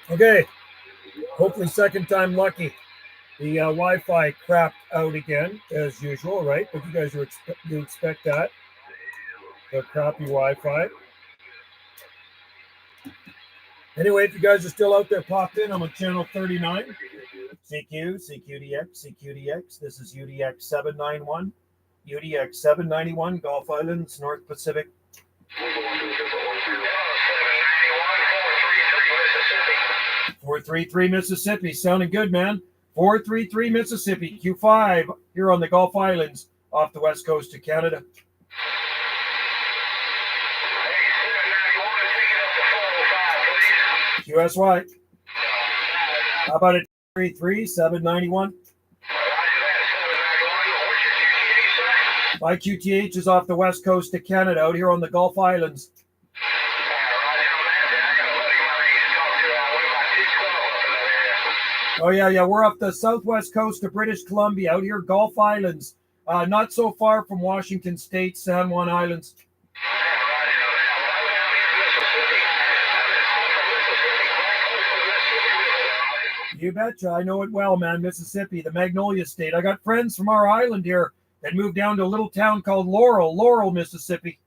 Okay, hopefully second time lucky. The Wi-Fi crapped out again as usual, right? But you guys you expect that the crappy Wi-Fi. Anyway, if you guys are still out there, popped in. I'm on channel 39. CQ, CQDX, CQDX. This is UDX 791, UDX 791, Gulf Islands, North Pacific. 433 Mississippi, sounding good, man. 433 Mississippi, Q5 here on the Gulf Islands off the west coast of Canada. QSY. How about it? 33 791. My QTH is off the west coast of Canada, out here on the Gulf Islands. Oh, yeah. We're up the southwest coast of British Columbia, out here, Gulf Islands. Not so far from Washington State, San Juan Islands. You betcha. I know it well, man. Mississippi, the Magnolia State. I got friends from our island here that moved down to a little town called Laurel, Mississippi.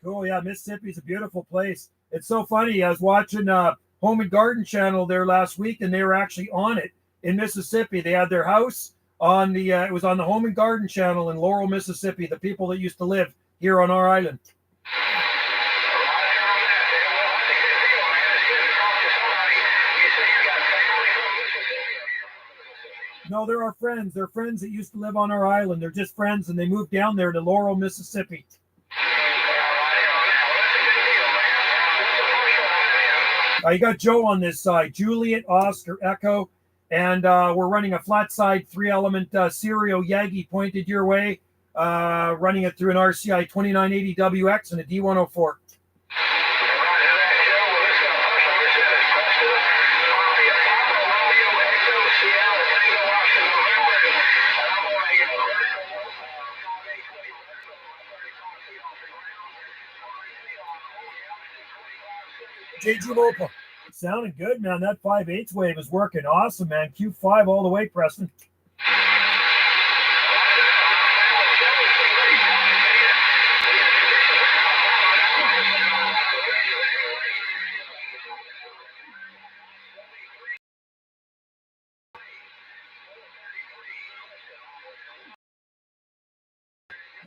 Oh, yeah, Mississippi's a beautiful place. It's so funny. I was watching Home and Garden Channel there last week, and they were actually on it in Mississippi. They had their house on the, it was on the Home and Garden Channel in Laurel, Mississippi, the people that used to live here on our island. No, they're our friends. They're friends that used to live on our island. They're just friends, and they moved down there to Laurel, Mississippi. You got Joe on this side, Juliet, Oscar, Echo, and we're running a flat side 3-element Serial Yagi pointed your way, running it through an RCI 2980WX and a D104. JG Mopa. Sounding good, man. That 5/8 wave is working awesome, man. Q5 all the way, Preston.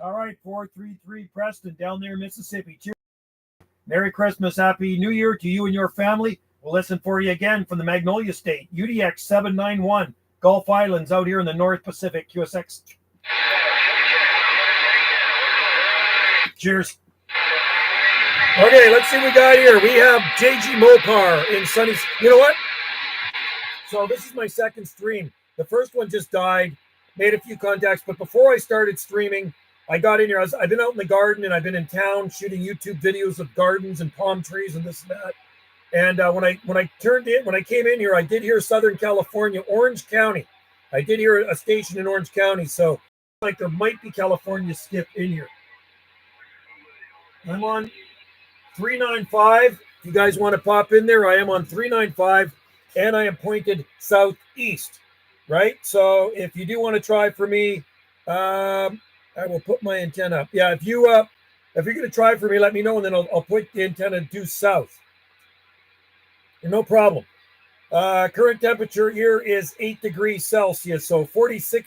All right, 433 Preston down there in Mississippi. Cheers. Merry Christmas, Happy New Year to you and your family. We'll listen for you again from the Magnolia State, UDX 791, Gulf Islands out here in the North Pacific, QSX. Cheers. Okay, let's see what we got here. We have JG Mopar in sunny. You know what? So this is my second stream. The first one just died, made a few contacts, but before I started streaming, I got in here. I've been out in the garden and I've been in town shooting YouTube videos of gardens and palm trees and this and that. And when I came in here, I did hear Southern California, Orange County. I did hear a station in Orange County, so like there might be California skip in here. I'm on 395. If you guys want to pop in there, I am on 395, and I am pointed southeast, right? So if you do want to try for me, I will put my antenna up. Yeah, if you're going to try for me, let me know, and then I'll put the antenna due south. No problem. Current temperature here is 8 degrees Celsius, so 46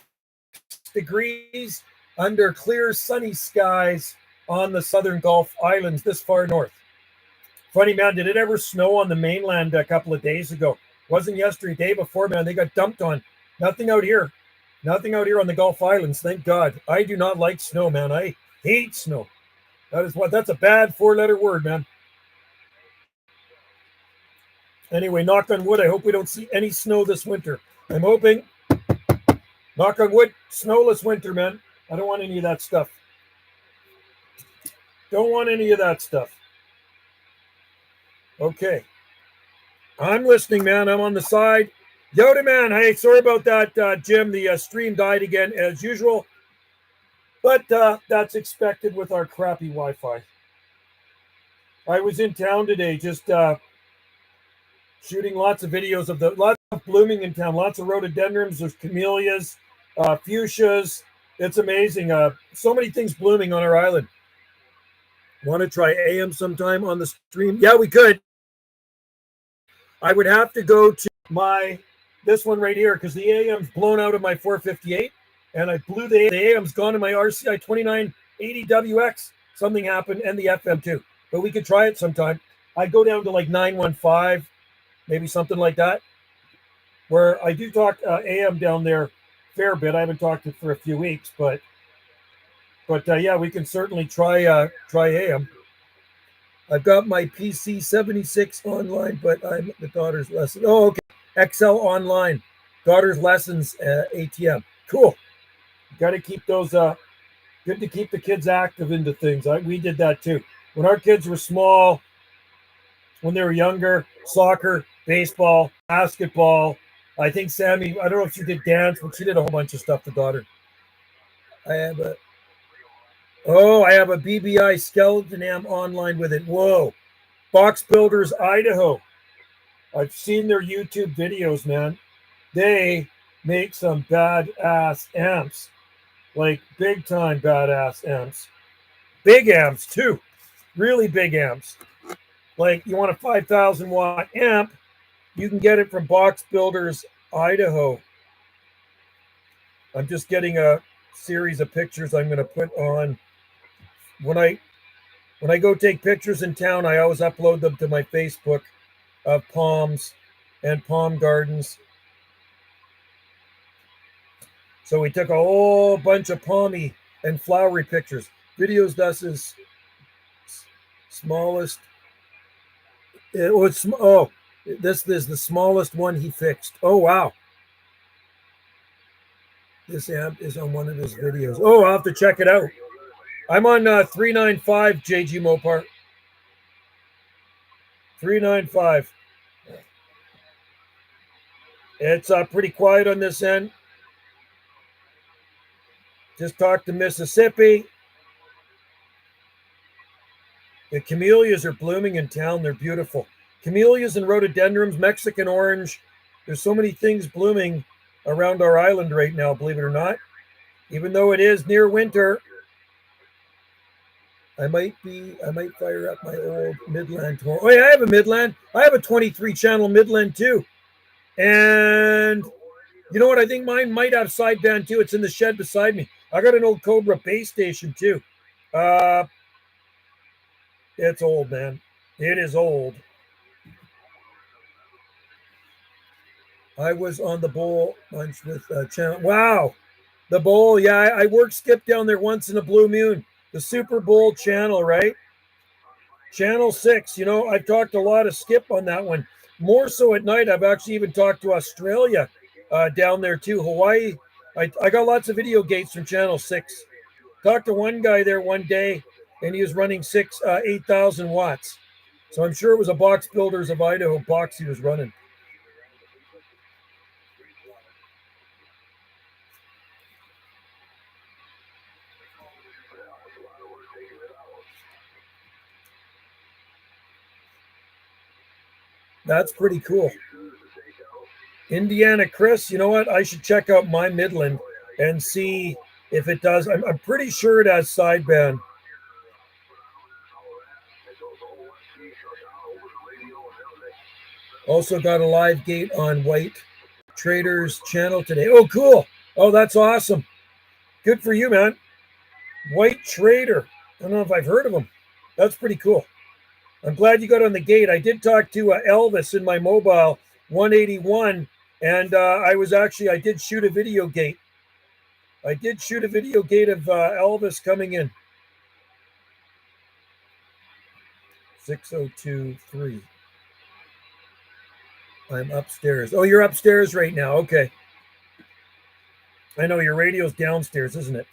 degrees under clear sunny skies on the southern Gulf Islands this far north. Funny, man, did it ever snow on the mainland a couple of days ago? Wasn't yesterday, day before, man. They got dumped on. Nothing out here. Nothing out here on the Gulf Islands, thank God. I do not like snow, man. I hate snow. That's a bad 4-letter word, man. Anyway, knock on wood, I hope we don't see any snow this winter. I'm hoping, knock on wood, snowless winter, man. I don't want any of that stuff. Don't want any of that stuff. Okay. I'm listening, man. I'm on the side. Yoda man, hey, sorry about that, Jim. The stream died again as usual, but that's expected with our crappy Wi-Fi. I was in town today, just shooting lots of videos of lots of blooming in town, lots of rhododendrons, there's camellias, fuchsias. It's amazing. So many things blooming on our island. Want to try AM sometime on the stream? Yeah, we could. I would have to go to this one right here because the AM's blown out of my 458 and I blew the AM's gone in my RCI 2980WX. Something happened and the FM too. But we could try it sometime. I'd go down to like 915, maybe something like that, where I do talk AM down there a fair bit. I haven't talked it for a few weeks, but yeah, we can certainly try AM. I've got my PC 76 online, but I'm at the daughter's lesson. Oh, okay. XL online, daughter's lessons, ATM. Cool. Got to keep those. Good to keep the kids active into things. We did that too. When our kids were small, when they were younger, soccer, baseball, basketball. I think Sammy, I don't know if she did dance, but she did a whole bunch of stuff, the daughter. I have a BBI skeleton am online with it. Whoa. Box Builders Idaho. I've seen their YouTube videos, man. They make some badass amps. Like big time badass amps. Big amps too. Really big amps. Like you want a 5,000 watt amp, you can get it from Box Builders Idaho. I'm just getting a series of pictures I'm going to put on. When I go take pictures in town, I always upload them to my Facebook of palms and palm gardens. So we took a whole bunch of palmy and flowery pictures. Videos thus is smallest. It was this is the smallest one he fixed. Oh wow. This amp is on one of his videos. Oh, I'll have to check it out. I'm on 395 JG Mopar. 395. It's pretty quiet on this end. Just talked to Mississippi. The camellias are blooming in town. They're beautiful. Camellias and rhododendrons, Mexican orange. There's so many things blooming around our island right now, believe it or not. Even though it is near winter, I might fire up my old Midland tomorrow. Oh yeah, I have a Midland. I have a 23 channel Midland too. And you know what? I think mine might have sideband too. It's in the shed beside me. I got an old Cobra base station too. It's old, man. It is old. I was on the bowl bunch with channel. Wow. The bowl. Yeah, I worked Skip down there once in a blue moon. The Super Bowl channel, right? Channel 6. You know, I've talked a lot of Skip on that one. More so at night. I've actually even talked to Australia down there too. Hawaii. I got lots of video gates from Channel 6. Talked to one guy there one day, and he was running 8,000 watts. So I'm sure it was a Box Builders of Idaho box he was running. That's pretty cool. Indiana Chris, you know what? I should check out my Midland and see if it does. I'm pretty sure it has sideband. Also got a live gate on White Trader's channel today. Oh, cool. Oh, that's awesome. Good for you, man. White Trader. I don't know if I've heard of him. That's pretty cool. I'm glad you got on the gate. I did talk to Elvis in my mobile 181, and I did shoot a video gate. I did shoot a video gate of Elvis coming in. 6023. I'm upstairs. Oh, you're upstairs right now. Okay. I know your radio's downstairs, isn't it?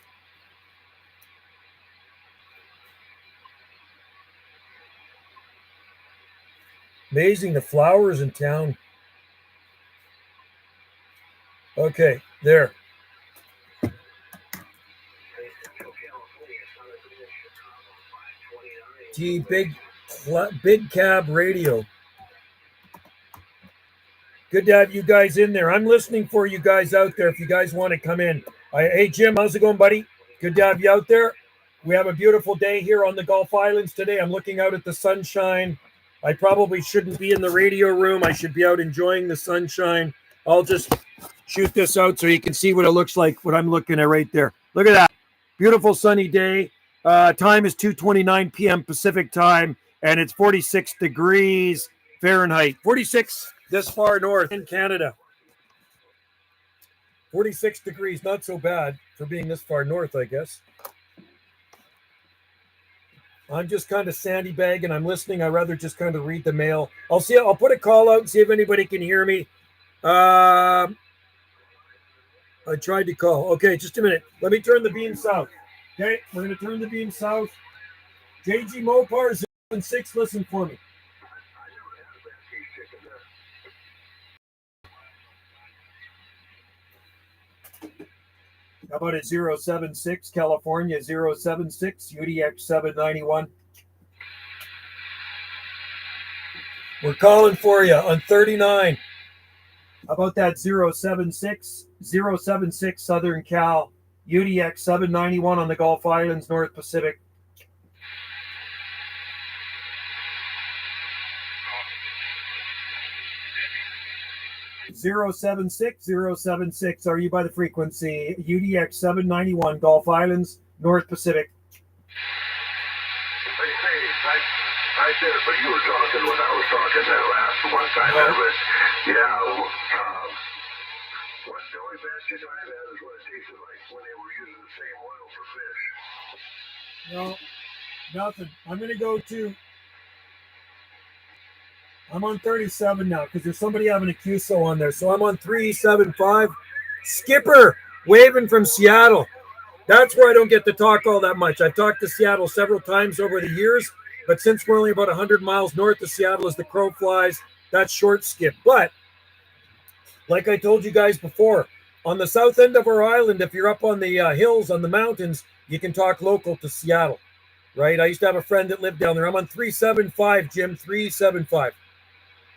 Amazing the flowers in town. Okay, there. Gee, big cab radio. Good to have you guys in there. I'm listening for you guys out there if you guys want to come in. Hey, Jim, how's it going, buddy? Good to have you out there. We have a beautiful day here on the Gulf Islands today. I'm looking out at the sunshine. I probably shouldn't be in the radio room. I should be out enjoying the sunshine. I'll just shoot this out so you can see what it looks like, what I'm looking at right there. Look at that. Beautiful sunny day. Time is 2:29 p.m. Pacific time, and it's 46 degrees Fahrenheit. 46 this far north in Canada. 46 degrees, not so bad for being this far north, I guess. I'm just kind of sandy bag and I'm listening. I'd rather just kind of read the mail. I'll put a call out and see if anybody can hear me. I tried to call. Okay, just a minute. Let me turn the beam south. Okay, we're going to turn the beam south. JG Mopar 076, listen for me. How about it 076, California 076, UDX 791. We're calling for you on 39. How about that 076, Southern Cal, UDX 791 on the Gulf Islands, North Pacific. Zero seven six. Are you by the frequency? UDX 791, Gulf Islands, North Pacific. I said it, but you were talking when I was talking that last one time. No. What the only bad shit I had is what it tasted like when they were using the same oil for fish. No, nothing. I'm going to go to. I'm on 37 now because there's somebody having a QSO on there. So I'm on 375. Skipper waving from Seattle. That's where I don't get to talk all that much. I've talked to Seattle several times over the years, but since we're only about 100 miles north of Seattle as the crow flies, that's short skip. But like I told you guys before, on the south end of our island, if you're up on the hills, on the mountains, you can talk local to Seattle, right? I used to have a friend that lived down there. I'm on 375, Jim, 375.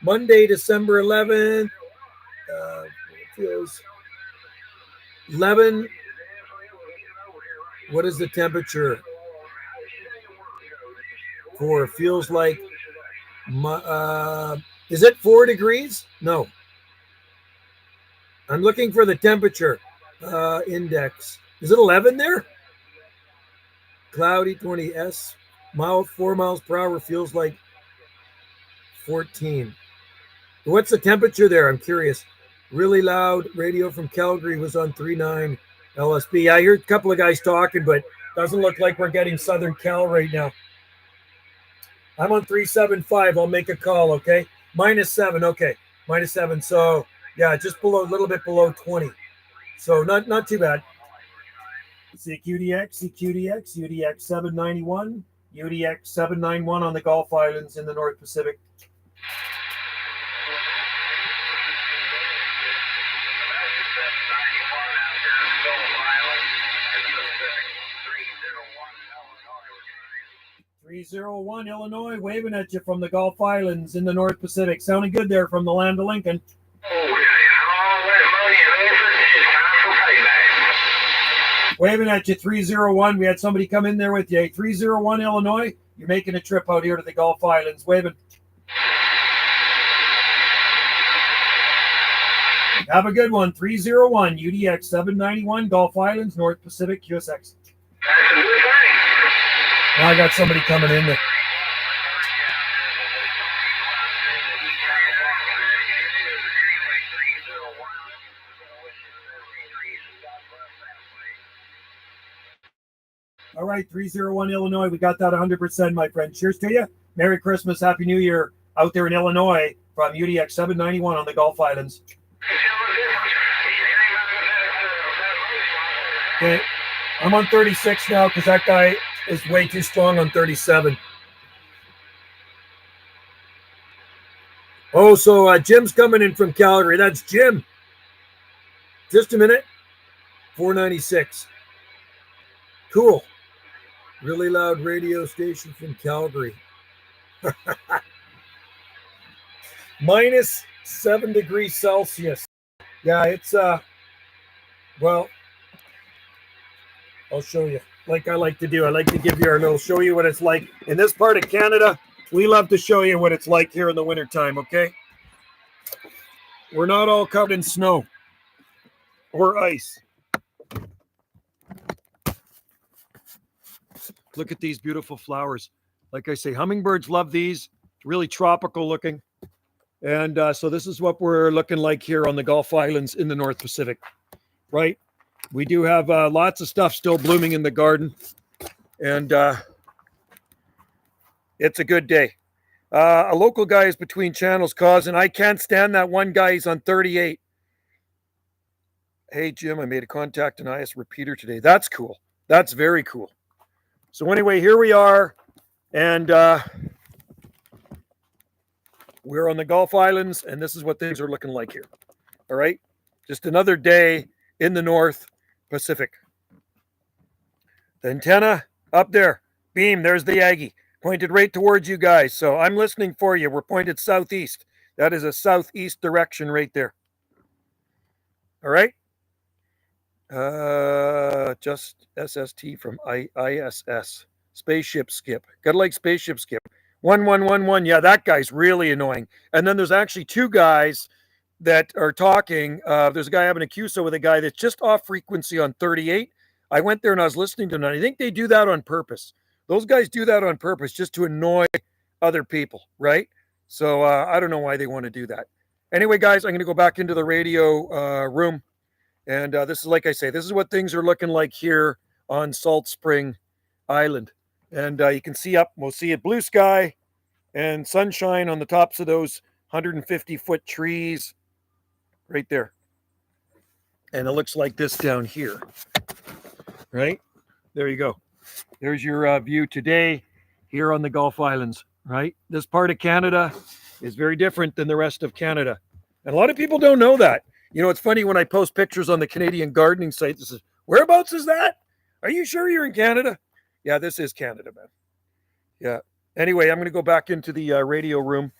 Monday, December 11th. It feels 11. What is the temperature? 4. Feels like. Is it 4 degrees? No. I'm looking for the temperature index. Is it 11 there? Cloudy, 20 4 miles per hour feels like 14. What's the temperature there? I'm curious. Really loud radio from Calgary was on 39 LSB. I hear a couple of guys talking, but doesn't look like we're getting Southern Cal right now. I'm on 375. I'll make a call, okay? -7, okay. -7. So, yeah, just below, a little bit below 20. So, not too bad. CQDX, UDX 791, UDX 791 on the Gulf Islands in the North Pacific. .301 Illinois, waving at you from the Gulf Islands in the North Pacific. Sounding good there from the land of Lincoln. Waving at you, 301. We had somebody come in there with you. 301 Illinois, you're making a trip out here to the Gulf Islands. Waving. Have a good one. 301 UDX 791 Gulf Islands, North Pacific, QSX. Now I got somebody coming in there. All right, 301 Illinois. We got that 100%, my friend. Cheers to you. Merry Christmas. Happy New Year out there in Illinois from UDX 791 on the Gulf Islands. Okay, I'm on 36 now because that guy is way too strong on 37. Oh, so Jim's coming in from Calgary. That's Jim. Just a minute. 496. Cool. Really loud radio station from Calgary. Minus 7 degrees Celsius. Yeah, it's well, I'll show you. Like I like to do. I like to give you our little show you what it's like. In this part of Canada, we love to show you what it's like here in the wintertime, okay? We're not all covered in snow or ice. Look at these beautiful flowers. Like I say, hummingbirds love these. Really tropical looking. And so this is what we're looking like here on the Gulf Islands in the North Pacific, right? We do have lots of stuff still blooming in the garden. And it's a good day. A local guy is between channels causing. I can't stand that one guy. He's on 38. Hey, Jim, I made a contact and IS repeater today. That's cool. That's very cool. So anyway, here we are. And we're on the Gulf Islands. And this is what things are looking like here. All right. Just another day in the North Pacific. The antenna up there. Beam. There's the Aggie. Pointed right towards you guys. So I'm listening for you. We're pointed southeast. That is a southeast direction right there. All right. Just SST from ISS. Spaceship Skip. Gotta like Spaceship Skip. 1111. Yeah, that guy's really annoying. And then there's actually two guys that are talking. There's a guy having a QSO with a guy that's just off frequency on 38. I went there and I was listening to them. And I think they do that on purpose. Those guys do that on purpose just to annoy other people, right? So I don't know why they want to do that. Anyway, guys, I'm going to go back into the radio room. And this is, like I say, this is what things are looking like here on Salt Spring Island. And you can see up, we'll see it, blue sky and sunshine on the tops of those 150-foot trees right there. And it looks like this down here, right? There you go. There's your view today here on the Gulf Islands, right? This part of Canada is very different than the rest of Canada. And a lot of people don't know that. You know, it's funny when I post pictures on the Canadian gardening site, this is, whereabouts is that? Are you sure you're in Canada? Yeah, this is Canada, man. Yeah. Anyway, I'm going to go back into the radio room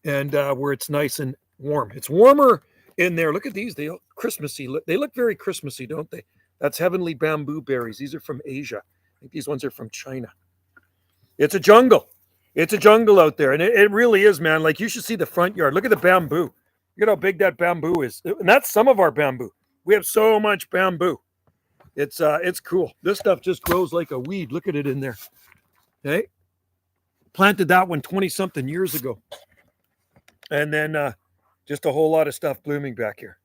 and where it's nice and warm. It's warmer in there. Look at these. They look Christmassy. They look very Christmassy, don't they? That's heavenly bamboo berries. These are from Asia. I think these ones are from China. It's a jungle. It's a jungle out there. And it really is, man. Like, you should see the front yard. Look at the bamboo. Look at how big that bamboo is. And that's some of our bamboo. We have so much bamboo. It's cool. This stuff just grows like a weed. Look at it in there. Okay. Planted that one 20-something years ago. And then just a whole lot of stuff blooming back here.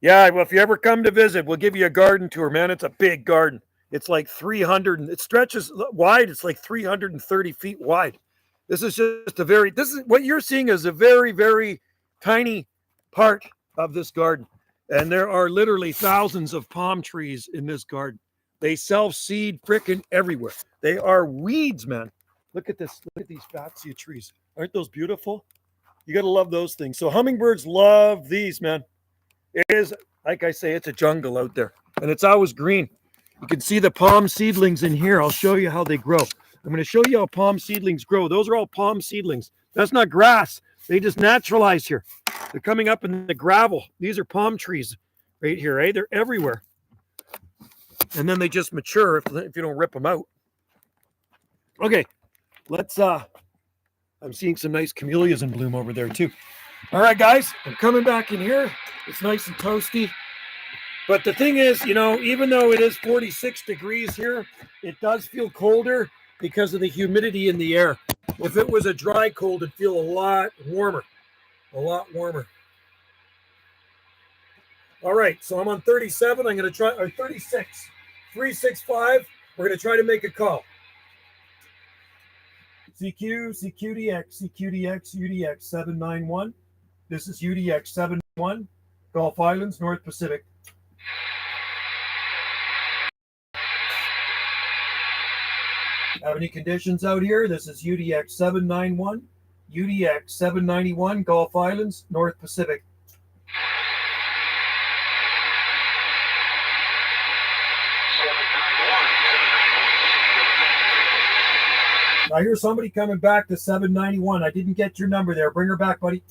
Yeah, well, if you ever come to visit, we'll give you a garden tour, man. It's a big garden. It's like 300, and it stretches wide. It's like 330 feet wide. This is just this is what you're seeing is a very, very tiny part of this garden. And there are literally thousands of palm trees in this garden. They self-seed frickin' everywhere. They are weeds, man. Look at this. Look at these fatsia trees. Aren't those beautiful? You got to love those things. So hummingbirds love these, man. It is, like I say, it's a jungle out there. And it's always green. You can see the palm seedlings in here. I'll show you how they grow. I'm going to show you how palm seedlings grow. Those are all palm seedlings. That's not grass. They just naturalize here. They're coming up in the gravel. These are palm trees right here, eh? They're everywhere. And then they just mature if you don't rip them out. Okay, let's, I'm seeing some nice camellias in bloom over there too. All right, guys, I'm coming back in here. It's nice and toasty. But the thing is, you know, even though it is 46 degrees here, it does feel colder because of the humidity in the air. If it was a dry cold, it'd feel a lot warmer. A lot warmer. All right, so I'm on 37. I'm going to try, or 36. 365. We're going to try to make a call. CQ, CQDX, CQDX, UDX 791. This is UDX 71, Gulf Islands, North Pacific. Have any conditions out here? This is UDX 791, UDX 791, Gulf Islands, North Pacific. I hear somebody coming back to 791. I didn't get your number there. Bring her back, buddy.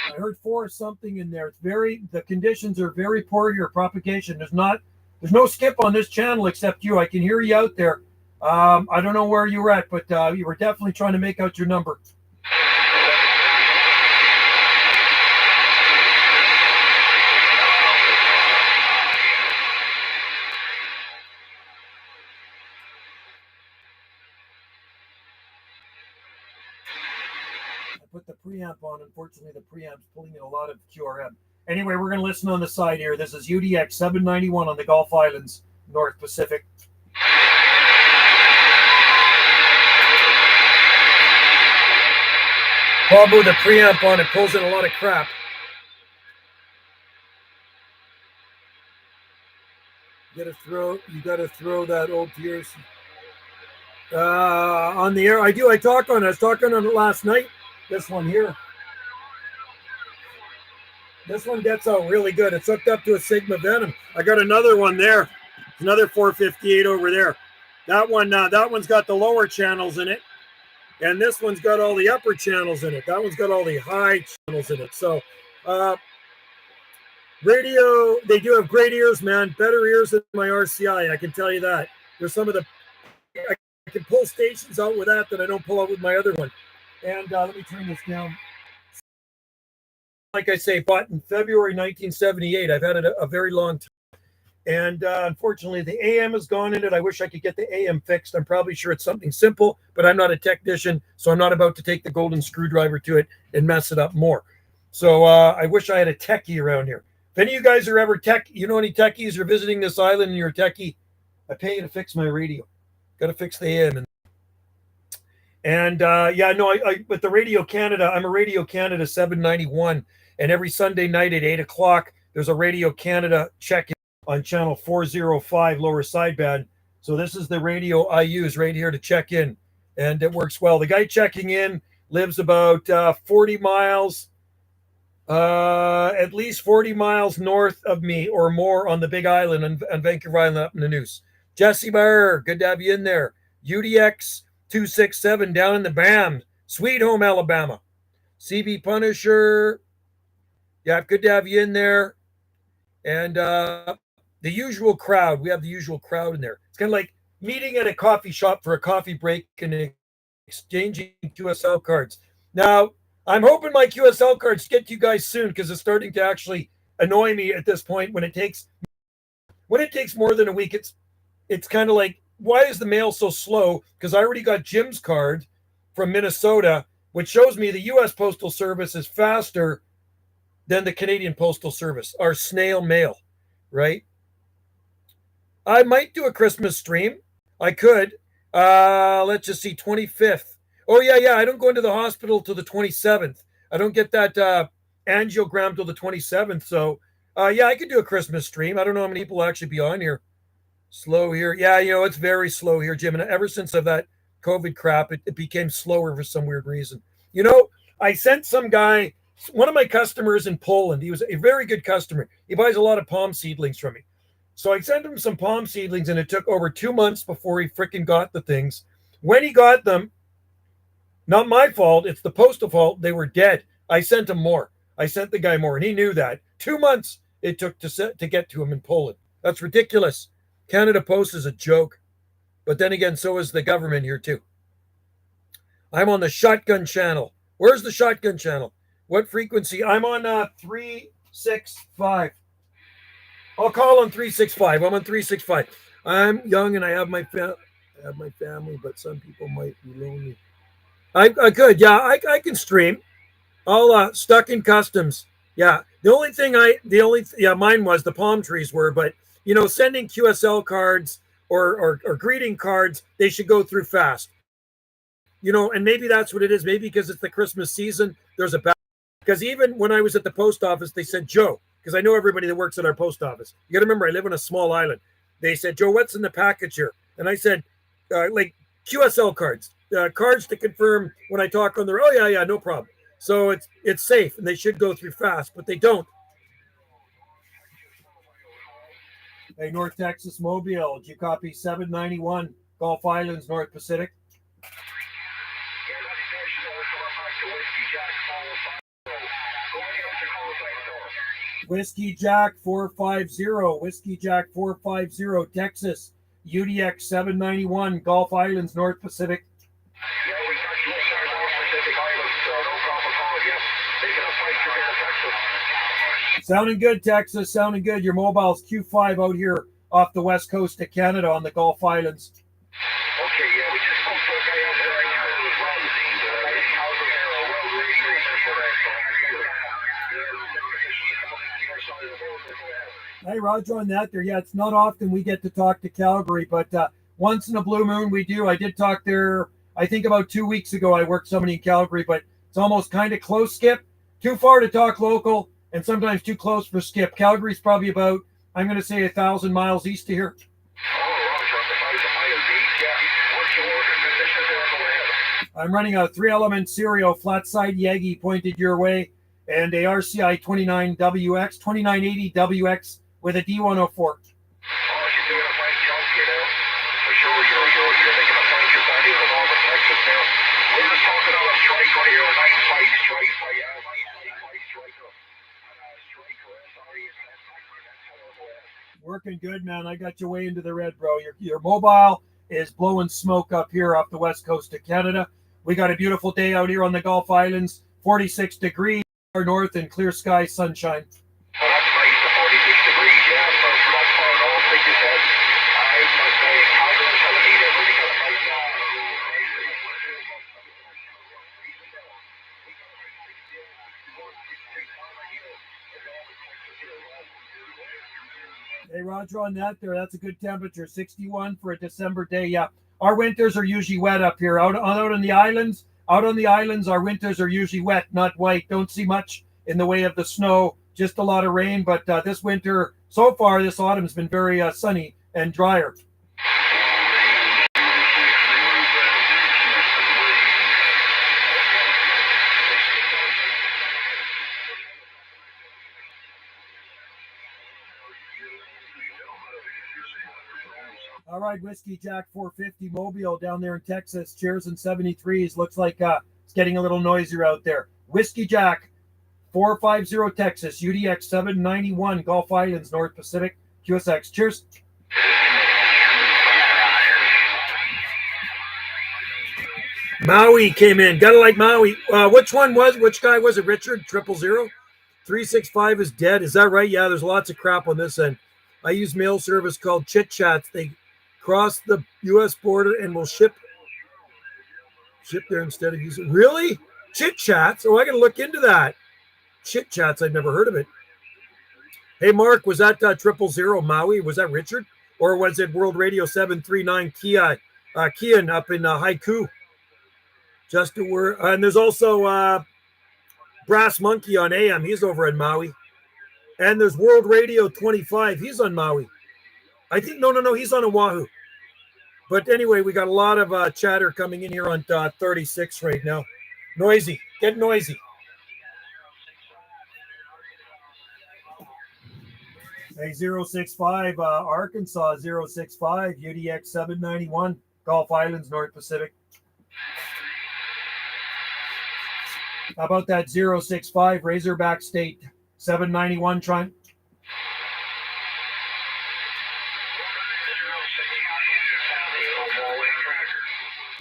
I heard 4 something in there. It's the conditions are very poor here. Propagation. There's no skip on this channel except you. I can hear you out there. I don't know where you were at, but you were definitely trying to make out your number. Put the preamp on. Unfortunately, the preamp's pulling in a lot of QRM. Anyway, we're going to listen on the side here. This is UDX 791 on the Gulf Islands, North Pacific. Problem with the preamp on, it pulls in a lot of crap. You gotta throw that old Pierce on the air. I was talking on it last night. This one here. This one gets out really good. It's hooked up to a Sigma Venom. I got another one there. Another 458 over there. That one's got the lower channels in it. And this one's got all the upper channels in it. That one's got all the high channels in it. So radio, they do have great ears, man. Better ears than my RCI, I can tell you that. There's some of I can pull stations out with that I don't pull out with my other one. And let me turn this down. Like I say, bought in February 1978. I've had it a very long time. And unfortunately, the AM has gone in it. I wish I could get the AM fixed. I'm probably sure it's something simple, but I'm not a technician, so I'm not about to take the golden screwdriver to it and mess it up more. So I wish I had a techie around here. If any of you guys are ever any techies are visiting this island and you're a techie, I pay you to fix my radio. Got to fix the AM. But the Radio Canada, I'm a Radio Canada 791, and every Sunday night at 8 o'clock, there's a Radio Canada check-in on channel 405 lower sideband. So this is the radio I use right here to check in, and it works well. The guy checking in lives about 40 miles, at least 40 miles north of me or more on the Big Island on Vancouver Island up in the Neuse. Jesse Barr, good to have you in there. UDX 267 down in the BAM, Sweet Home, Alabama. CB Punisher, yeah, good to have you in there. And the usual crowd, we have the usual crowd in there. It's kind of like meeting at a coffee shop for a coffee break and exchanging QSL cards. Now, I'm hoping my QSL cards get to you guys soon because it's starting to actually annoy me at this point. When it takes more than a week, it's kind of like, why is the mail so slow? Because I already got Jim's card from Minnesota, which shows me the U.S. Postal Service is faster than the Canadian Postal Service, our snail mail, right? I might do a Christmas stream. I could. Let's just see, 25th. Oh, yeah. I don't go into the hospital till the 27th. I don't get that angiogram till the 27th. So, I could do a Christmas stream. I don't know how many people will actually be on here. Slow here. Yeah, it's very slow here, Jim. And ever since of that COVID crap, it became slower for some weird reason. I sent some guy, one of my customers in Poland. He was a very good customer. He buys a lot of palm seedlings from me. So I sent him some palm seedlings, and it took over 2 months before he freaking got the things. When he got them, not my fault, it's the postal fault, they were dead. I sent him more. I sent the guy more, and he knew that. 2 months it took to get to him in Poland. That's ridiculous. Canada Post is a joke. But then again, so is the government here too. I'm on the Shotgun channel. Where's the Shotgun channel? What frequency? I'm on 365. I'll call on 365. I'm on 365. I'm young and I have my family, but some people might be lonely. I could. Yeah, I can stream. I'll stuck in customs. Yeah. Mine was the palm trees were, but sending QSL cards or greeting cards, they should go through fast. And maybe that's what it is. Maybe because it's the Christmas season, there's a because even when I was at the post office, they said, Joe, because I know everybody that works at our post office. You got to remember, I live on a small island. They said, Joe, what's in the package here? And I said, like QSL cards, cards to confirm when I talk on the. Oh yeah, no problem. So it's safe and they should go through fast, but they don't. Hey, North Texas Mobile, did you copy 791 Gulf Islands, North Pacific? Whiskey Jack 450, Whiskey Jack 450, Texas, UDX 791, Gulf Islands, North Pacific. Yeah, we got you inside North Pacific Islands, so no problem at all. Yes, taking a flight from here, Texas. Sounding good, Texas, sounding good. Your mobile's Q5 out here off the west coast of Canada on the Gulf Islands. Okay, yeah, we just spoke to a guy out there right now who was well received. How's it there? Well received for that. Hey, Roger on that there. Yeah, it's not often we get to talk to Calgary, but once in a blue moon we do. I did talk there, I think about 2 weeks ago. I worked somebody in Calgary, but it's almost kind of close, Skip. Too far to talk local and sometimes too close for Skip. Calgary's probably about, I'm going to say 1,000 miles east of here. I'm running a 3-element Serial flat side Yagi pointed your way and a RCI 29WX, 2980WX with a D104. Working good, man. I got you way into the red, bro. Your mobile is blowing smoke up here off the west coast of Canada. We got a beautiful day out here on the Gulf Islands, 46 degrees north and clear sky, sunshine. Hey, Roger, on that there, that's a good temperature, 61 for a December day. Yeah, our winters are usually wet up here. Out on the islands, our winters are usually wet, not white. Don't see much in the way of the snow, just a lot of rain. But this winter, so far, this autumn has been very sunny and drier. All right, Whiskey Jack 450 Mobile down there in Texas. Cheers and 73s. Looks like it's getting a little noisier out there. Whiskey Jack 450 Texas, UDX 791 Gulf Islands, North Pacific, QSX. Cheers. Maui came in. Gotta like Maui. Which guy was it? Richard? 000? 365 is dead. Is that right? Yeah, there's lots of crap on this end. I use mail service called Chit Chats. They cross the U.S. border and will ship there instead of using. Really? Chit Chats? Oh, I got to look into that. Chit Chats. I've never heard of it. Hey, Mark, was that 000 Maui? Was that Richard? Or was it World Radio 739 Kian up in Haiku? Just a word. And there's also Brass Monkey on AM. He's over in Maui. And there's World Radio 25. He's on Maui. I think, no, he's on Oahu. But anyway, we got a lot of chatter coming in here on 36 right now. Noisy. Get noisy. Hey, 065, Arkansas, 065, UDX 791, Gulf Islands, North Pacific. How about that 065, Razorback State, 791, trying.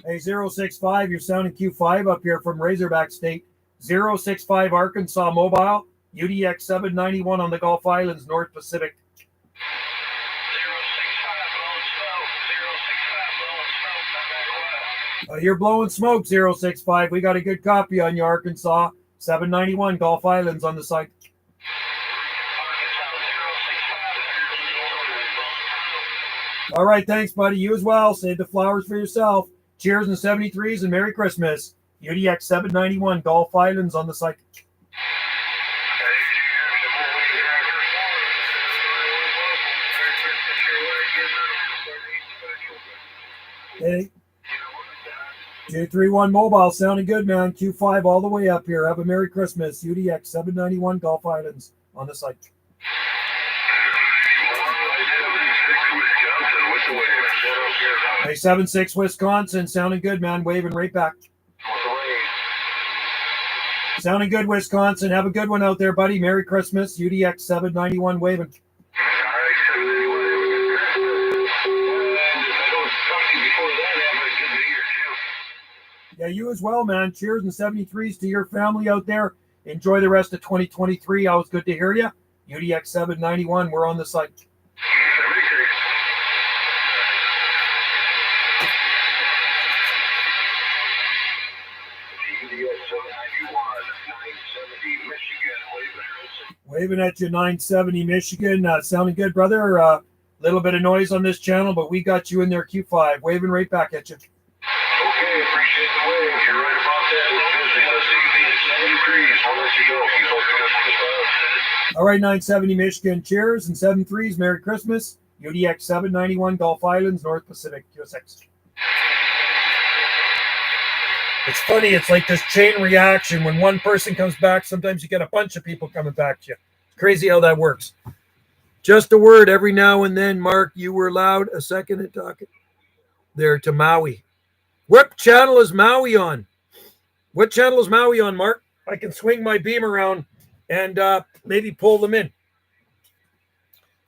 Hey, 065, you're sounding Q5 up here from Razorback State. 065 Arkansas Mobile, UDX 791 on the Gulf Islands, North Pacific. You're blowing smoke, 065. We got a good copy on you, Arkansas. 791 Gulf Islands on the site. All right, thanks, buddy. You as well. Save the flowers for yourself. Cheers and 73s and Merry Christmas. UDX 791 Gulf Islands on the site. Hey. 231 Mobile, sounding good, man. Q5 all the way up here. Have a Merry Christmas. UDX 791 Gulf Islands on the site. Hey, 7-6 Wisconsin. Sounding good, man. Waving right back. Sounding good, Wisconsin. Have a good one out there, buddy. Merry Christmas. UDX 791 waving. Yeah, you as well, man. Cheers and 73s to your family out there. Enjoy the rest of 2023. Always good to hear you. UDX 791. We're on the site. Waving at you, 970 Michigan. Sounding good, brother. A little bit of noise on this channel, but we got you in there, Q5. Waving right back at you. Okay, appreciate the wave. You're right about that. It's busy this evening. It's 7 degrees. I'll let you go. Keep looking at the sun. All right, 970 Michigan. Cheers and 73s. Merry Christmas. UDX 791 Gulf Islands, North Pacific, QSX. It's funny. It's like this chain reaction. When one person comes back, sometimes you get a bunch of people coming back to you. It's crazy how that works. Just a word every now and then, Mark. You were allowed a second to talk there to Maui. What channel is Maui on? What channel is Maui on, Mark? I can swing my beam around and maybe pull them in.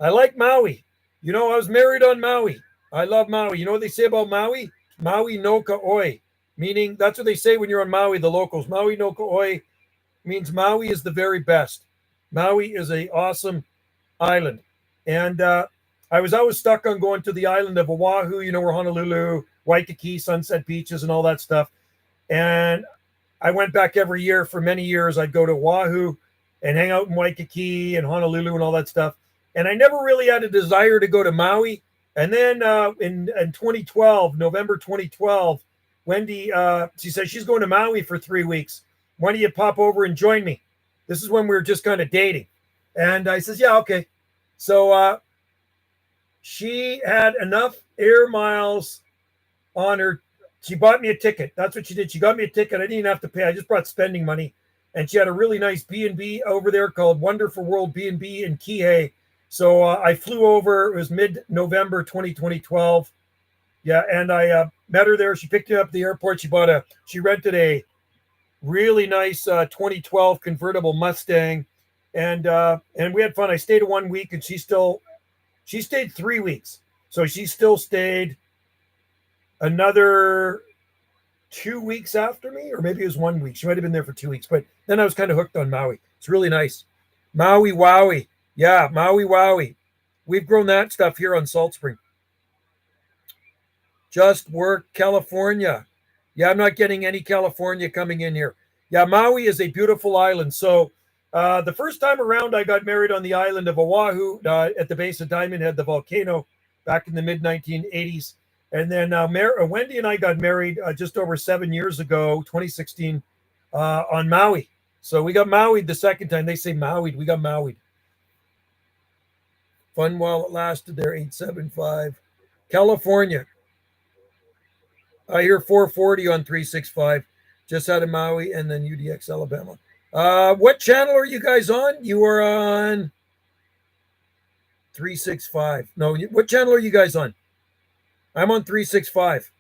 I like Maui. You know, I was married on Maui. I love Maui. You know what they say about Maui? Maui no ka oi. Meaning, that's what they say when you're on Maui, the locals. Maui no ka oi means Maui is the very best. Maui is an awesome island. And I was always stuck on going to the island of Oahu, you know, where Honolulu, Waikiki, Sunset Beaches, and all that stuff. And I went back every year for many years. I'd go to Oahu and hang out in Waikiki and Honolulu and all that stuff. And I never really had a desire to go to Maui. And then in 2012, November 2012, Wendy, she said she's going to Maui for 3 weeks. Why don't you pop over and join me? This is when we were just kind of dating. And I says, yeah, okay. So she had enough air miles on her. She bought me a ticket. That's what she did. She got me a ticket. I didn't even have to pay. I just brought spending money. And she had a really nice B&B over there called Wonderful World B&B in Kihei. So I flew over. It was mid-November 2012. Yeah, and I met her there. She picked me up at the airport. She rented a really nice 2012 convertible Mustang, and we had fun. I stayed 1 week, and she stayed 3 weeks. So she still stayed another 2 weeks after me, or maybe it was 1 week. She might have been there for 2 weeks, but then I was kind of hooked on Maui. It's really nice. Maui Wowie. Yeah, Maui Wowie. We've grown that stuff here on Salt Spring. Just work California. Yeah, I'm not getting any California coming in here. Yeah, Maui is a beautiful island. So the first time around, I got married on the island of Oahu at the base of Diamond Head, the volcano, back in the mid-1980s. And then Wendy and I got married just over 7 years ago, 2016, on Maui. So we got Maui'd the second time. They say Maui'd. We got Maui'd. Fun while it lasted there, 875. California. I hear 440 on 365, just out of Maui, and then UDX Alabama. What channel are you guys on? You are on 365. No, what channel are you guys on? I'm on 365.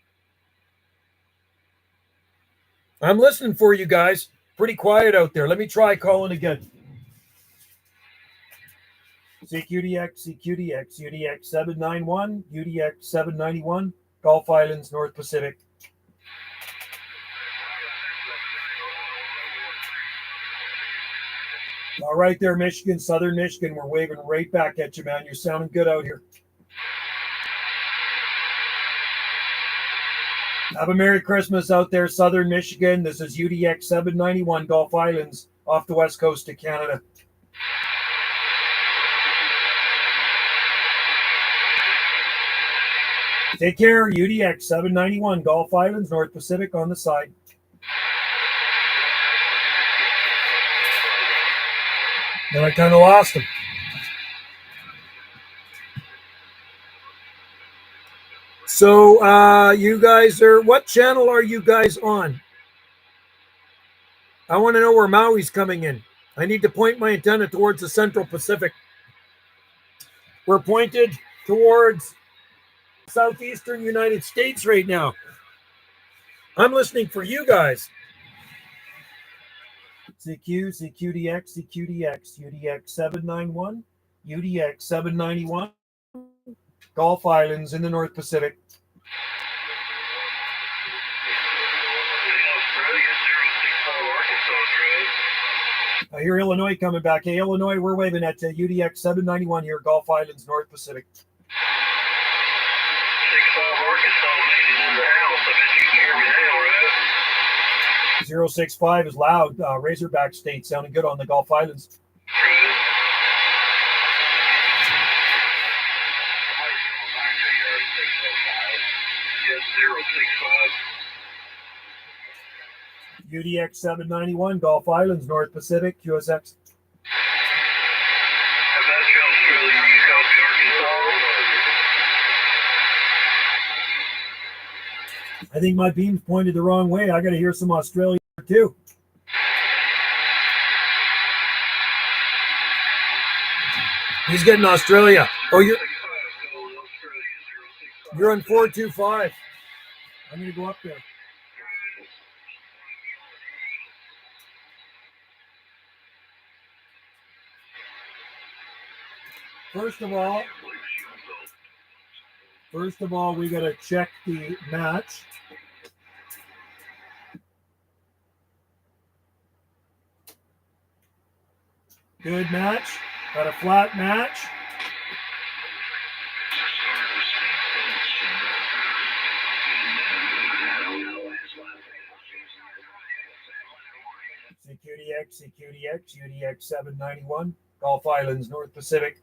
I'm listening for you guys. Pretty quiet out there. Let me try calling again. CQDX, UDX 791, UDX 791. Gulf Islands, North Pacific. All right there, Michigan, Southern Michigan. We're waving right back at you, man. You're sounding good out here. Have a Merry Christmas out there, Southern Michigan. This is UDX 791, Gulf Islands, off the west coast of Canada. Take care, UDX 791, Gulf Islands, North Pacific on the side. Then I kind of lost him. So you guys what channel are you guys on? I want to know where Maui's coming in. I need to point my antenna towards the Central Pacific. We're pointed towards southeastern United States right now. I'm listening for you guys. CQ, CQDX, CQDX, UDX 791, UDX 791, Gulf Islands in the North Pacific. I hear Illinois coming back. Hey, Illinois, we're waving at UDX 791 here, Gulf Islands, North Pacific. 065 is loud. Razorback State sounding good on the Gulf Islands. UDX 791, Gulf Islands, North Pacific, QSX. I think my beam's pointed the wrong way. I got to hear some Australia too. He's getting Australia. Oh, you're on 425. I'm going to go up there. First of all, we got to check the match. Good match. Got a flat match. CQDX, CQDX, UDX 791, Gulf Islands, North Pacific.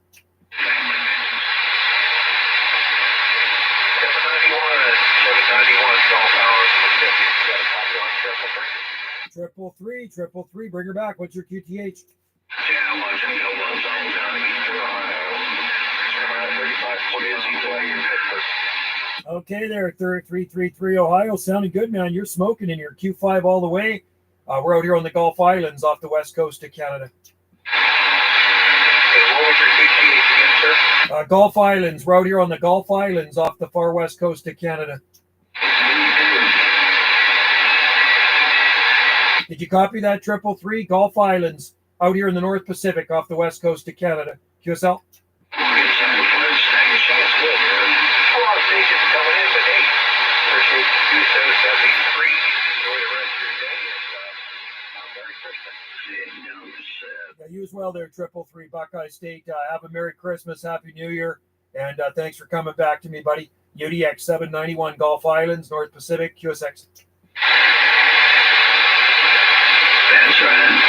333, bring her back. What's your QTH? Okay, there, 333 Ohio. Sounding good, man. You're smoking in your Q5 all the way. We're out here on the Gulf Islands off the west coast of Canada. What was your QTH again, sir? Gulf Islands. We're out here on the Gulf Islands off the far west coast of Canada. Did you copy that, 333? Gulf Islands, out here in the North Pacific off the west coast of Canada. QSL? Yeah, you as well there, 333 Buckeye State. Have a Merry Christmas, Happy New Year, and thanks for coming back to me, buddy. UDX 791 Gulf Islands, North Pacific, QSX. That's right.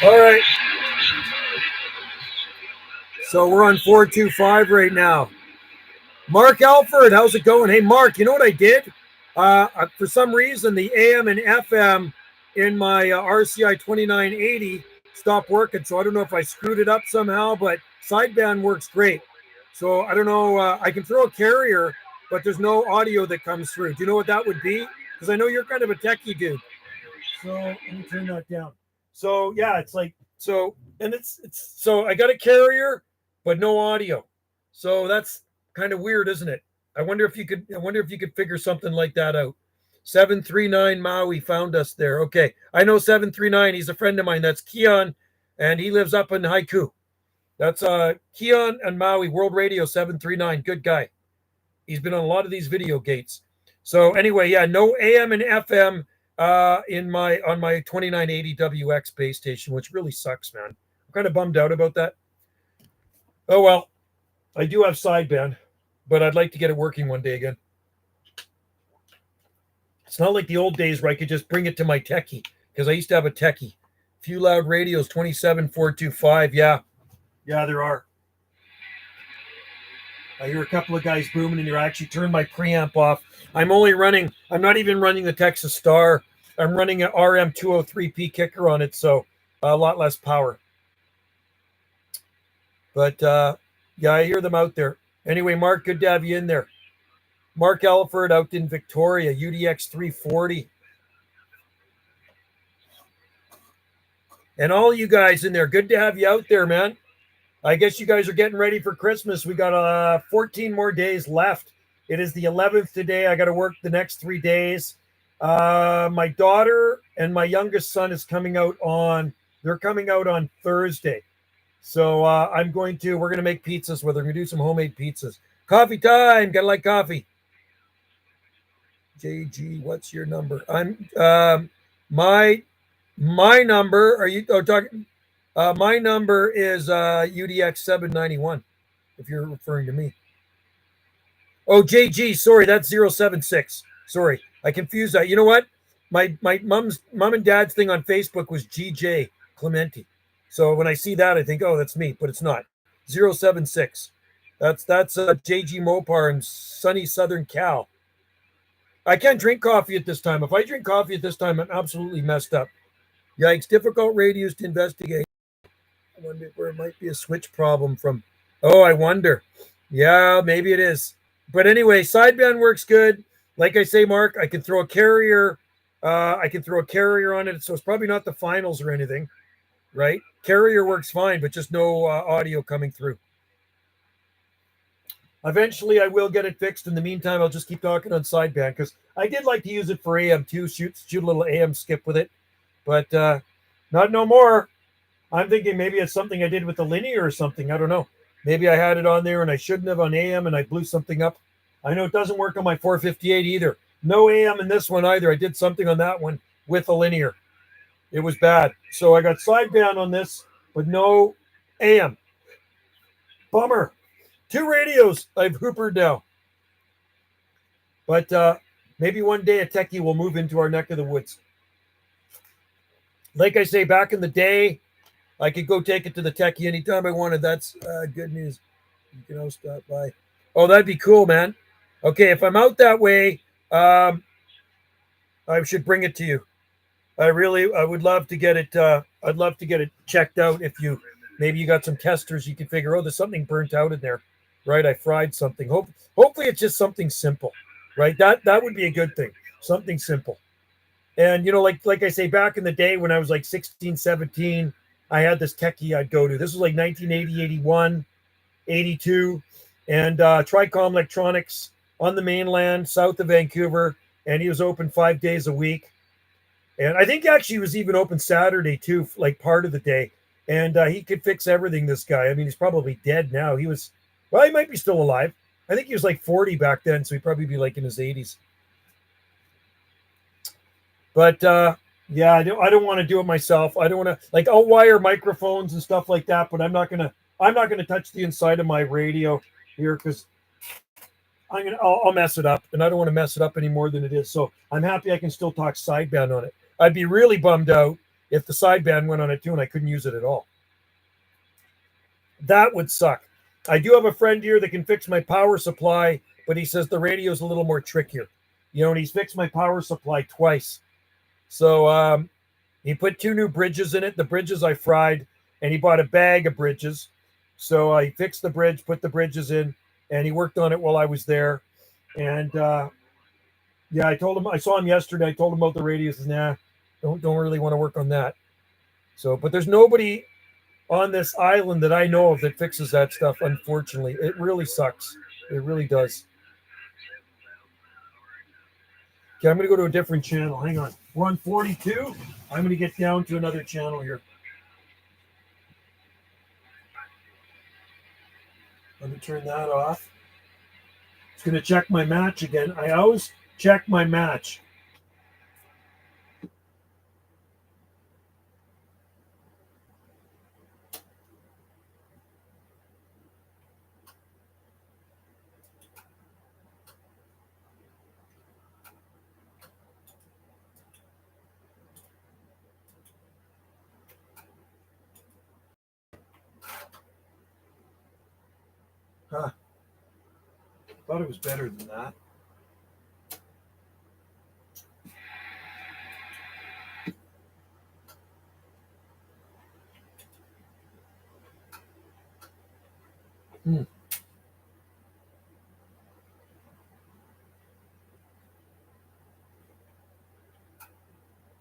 All right. So we're on 425 right now. Mark Alford, how's it going? Hey, Mark, you know what I did? For some reason, the AM and FM in my RCI 2980 stopped working. So I don't know if I screwed it up somehow, but sideband works great. So I don't know. I can throw a carrier, but there's no audio that comes through. Do you know what that would be? Because I know you're kind of a techie dude. So let me turn that down. So yeah, it's like, so, and it's so I got a carrier, but no audio. So that's kind of weird, isn't it? I wonder if you could figure something like that out. 739 Maui found us there. Okay. I know 739. He's a friend of mine. That's Keon, and he lives up in Haiku. That's Keon and Maui, World Radio 739. Good guy. He's been on a lot of these video gates. So anyway, yeah, no AM and FM on my 2980 WX base station, which really sucks, man. I'm kind of bummed out about that. Oh well, I do have sideband, but I'd like to get it working one day again. It's not like the old days where I could just bring it to my techie, because I used to have a techie. Few loud radios, 27425. Yeah, there are. I hear a couple of guys booming in here. I actually turned my preamp off. I'm not even running the Texas Star. I'm running an RM203P kicker on it, so a lot less power. But yeah, I hear them out there. Anyway, Mark, good to have you in there. Mark Alford out in Victoria, UDX 340. And all you guys in there, good to have you out there, man. I guess you guys are getting ready for Christmas. We got 14 more days left. It is the 11th today. I got to work the next 3 days. My daughter and my youngest son is coming out on. They're coming out on Thursday. So we're going to make pizzas with her. We're going to do some homemade pizzas. Coffee time. Gotta like coffee. JG, what's your number? My number. Are you talking? My number is UDX 791. If you're referring to me. Oh, JG. Sorry, that's 076. Sorry, I confused that. You know what? My mom and dad's thing on Facebook was GJ Clementi. So when I see that, I think, oh, that's me, but it's not. 076. That's JG Mopar in sunny Southern Cal. I can't drink coffee at this time. If I drink coffee at this time, I'm absolutely messed up. Yikes! Difficult radios to investigate. I wonder where it might be a switch problem from. Oh, I wonder. Yeah, maybe it is. But anyway, sideband works good. Like I say, Mark, I can throw a carrier. I can throw a carrier on it, so it's probably not the finals or anything, right? Carrier works fine, but just no audio coming through. Eventually, I will get it fixed. In the meantime, I'll just keep talking on sideband because I did like to use it for AM too. Shoot a little AM skip with it, but not no more. I'm thinking maybe it's something I did with the linear or something. I don't know. Maybe I had it on there and I shouldn't have on AM and I blew something up. I know it doesn't work on my 458 either. No AM in this one either. I did something on that one with a linear. It was bad. So I got sideband on this, but no AM. Bummer. 2 radios I've hoopered now. But maybe one day a techie will move into our neck of the woods. Like I say, back in the day, I could go take it to the techie anytime I wanted. That's good news. You can all stop by. Oh, that'd be cool, man. Okay, if I'm out that way, I should bring it to you. I would love to get it. I'd love to get it checked out. If maybe you got some testers, you can figure, oh, there's something burnt out in there, right? I fried something. Hopefully it's just something simple, right? That would be a good thing. Something simple. And like I say, back in the day when I was like 16, 17, I had this techie I'd go to. This was like 1980, 81, 82, and Tricom Electronics on the mainland, south of Vancouver, and he was open 5 days a week. And I think actually he was even open Saturday too, like part of the day. And he could fix everything, this guy. I mean, he's probably dead now. He might be still alive. I think he was like 40 back then, so he'd probably be like in his 80s. But yeah, I don't want to do it myself. I don't want to I'll wire microphones and stuff like that, but I'm not gonna touch the inside of my radio here because I'll mess it up, and I don't want to mess it up any more than it is. So I'm happy I can still talk sideband on it. I'd be really bummed out if the sideband went on it too and I couldn't use it at all. That would suck. I do have a friend here that can fix my power supply, but he says the radio is a little more trickier. And he's fixed my power supply twice. So he put 2 new bridges in it. The bridges I fried, and he bought a bag of bridges. So I fixed the bridge, put the bridges in, and he worked on it while I was there. And yeah, I saw him yesterday. I told him about the radios. Nah, don't really want to work on that. So, but there's nobody on this island that I know of that fixes that stuff. Unfortunately, it really sucks. It really does. Okay, I'm going to go to a different channel. Hang on. We're on 42. I'm going to get down to another channel here. Let me turn that off. It's going to check my match again. I always check my match. Huh. Thought it was better than that.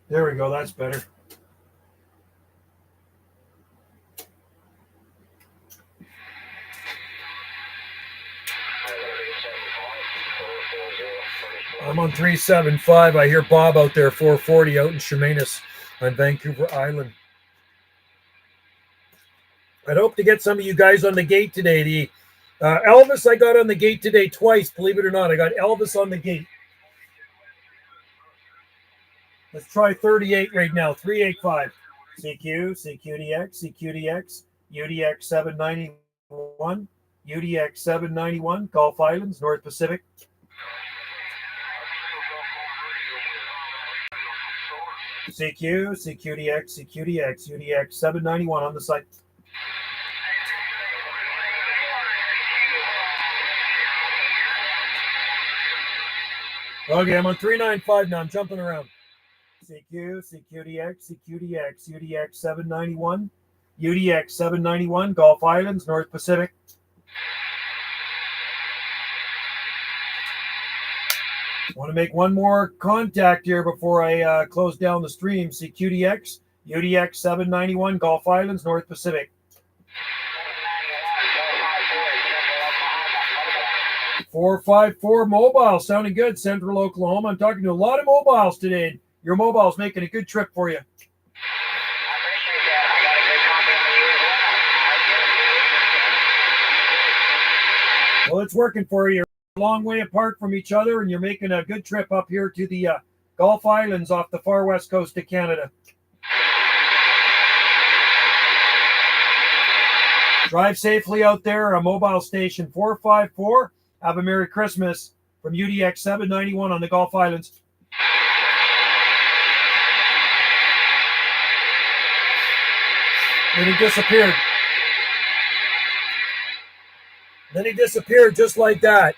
There we go. That's better. 375. I hear Bob out there, 440 out in Chemainus on Vancouver Island. I'd hope to get some of you guys on the gate today. The Elvis I got on the gate today twice, believe it or not. I got Elvis on the gate. Let's try 38 right now, 385. CQ, CQDX, CQDX, UDX 791, UDX 791, Gulf Islands, North Pacific. CQ, CQDX, CQDX, UDX 791 on the site. Okay, I'm on 395 now. I'm jumping around. CQ, CQDX, CQDX, UDX 791, UDX 791, Gulf Islands, North Pacific. Want to make one more contact here before I close down the stream. CQDX, UDX 791, Gulf Islands, North Pacific. 454 mobile, sounding good, Central Oklahoma. I'm talking to a lot of mobiles today. Your mobile's making a good trip for you. Well, it's working for you. You're a long way apart from each other, and you're making a good trip up here to the Gulf Islands off the far west coast of Canada. Drive safely out there. A mobile station 454. Have a Merry Christmas from UDX 791 on the Gulf Islands. Then he disappeared. Then he disappeared just like that.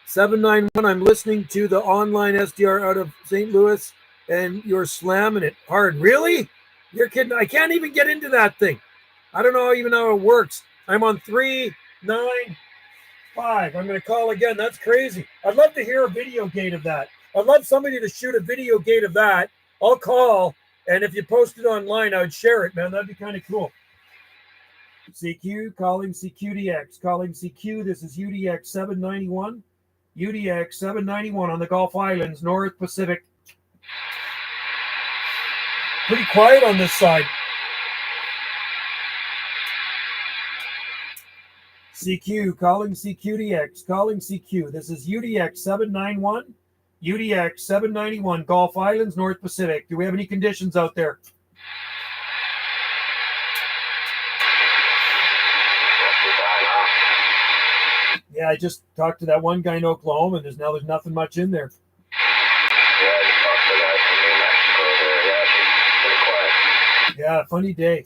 791, I'm listening to the online SDR out of St. Louis, and you're slamming it hard. Really? You're kidding. I can't even get into that thing. I don't know even how it works. I'm on 395. I'm going to call again. That's crazy. I'd love to hear a video gate of that. I'd love somebody to shoot a video gate of that. I'll call, and if you post it online, I would share it, man. That'd be kind of cool. CQ, calling CQDX, calling CQ. This is UDX 791. UDX 791 on the Gulf Islands, North Pacific. Pretty quiet on this side. CQ, calling CQDX, calling CQ. This is UDX 791, UDX 791, Gulf Islands, North Pacific. Do we have any conditions out there? Yeah, I just talked to that one guy in Oklahoma, and there's nothing much in there. Yeah, funny day.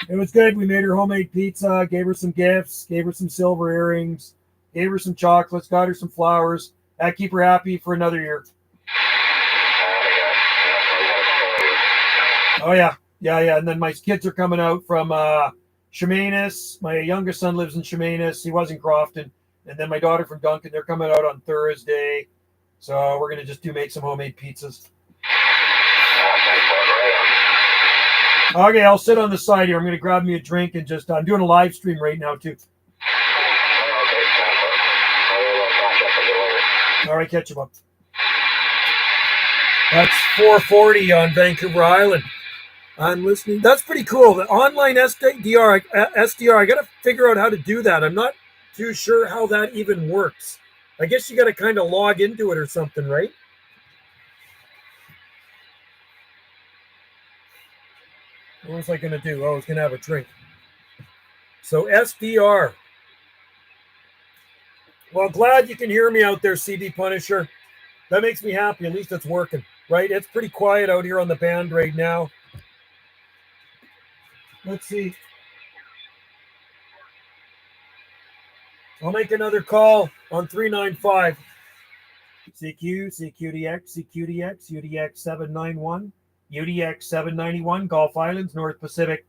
It was good. We made her homemade pizza, gave her some gifts, gave her some silver earrings, gave her some chocolates, got her some flowers. That keep her happy for another year. Oh, yeah. Yeah. And then my kids are coming out from Chemainus. My youngest son lives in Chemainus. He was in Crofton. And then my daughter from Duncan, they're coming out on Thursday. So we're going to just make some homemade pizzas. Okay, I'll sit on the side here. I'm going to grab me a drink and just, I'm doing a live stream right now too. All right, catch you up. That's 440 on Vancouver Island. I'm listening. That's pretty cool. The online SDR, I got to figure out how to do that. I'm not too sure how that even works. I guess you got to kind of log into it or something, right? What was I going to do? Oh, I was going to have a drink. So SDR. Well, glad you can hear me out there, CB Punisher. That makes me happy. At least it's working, right? It's pretty quiet out here on the band right now. Let's see. I'll make another call on 395. CQ, CQDX, CQDX, UDX 791, UDX 791, Gulf Islands, North Pacific.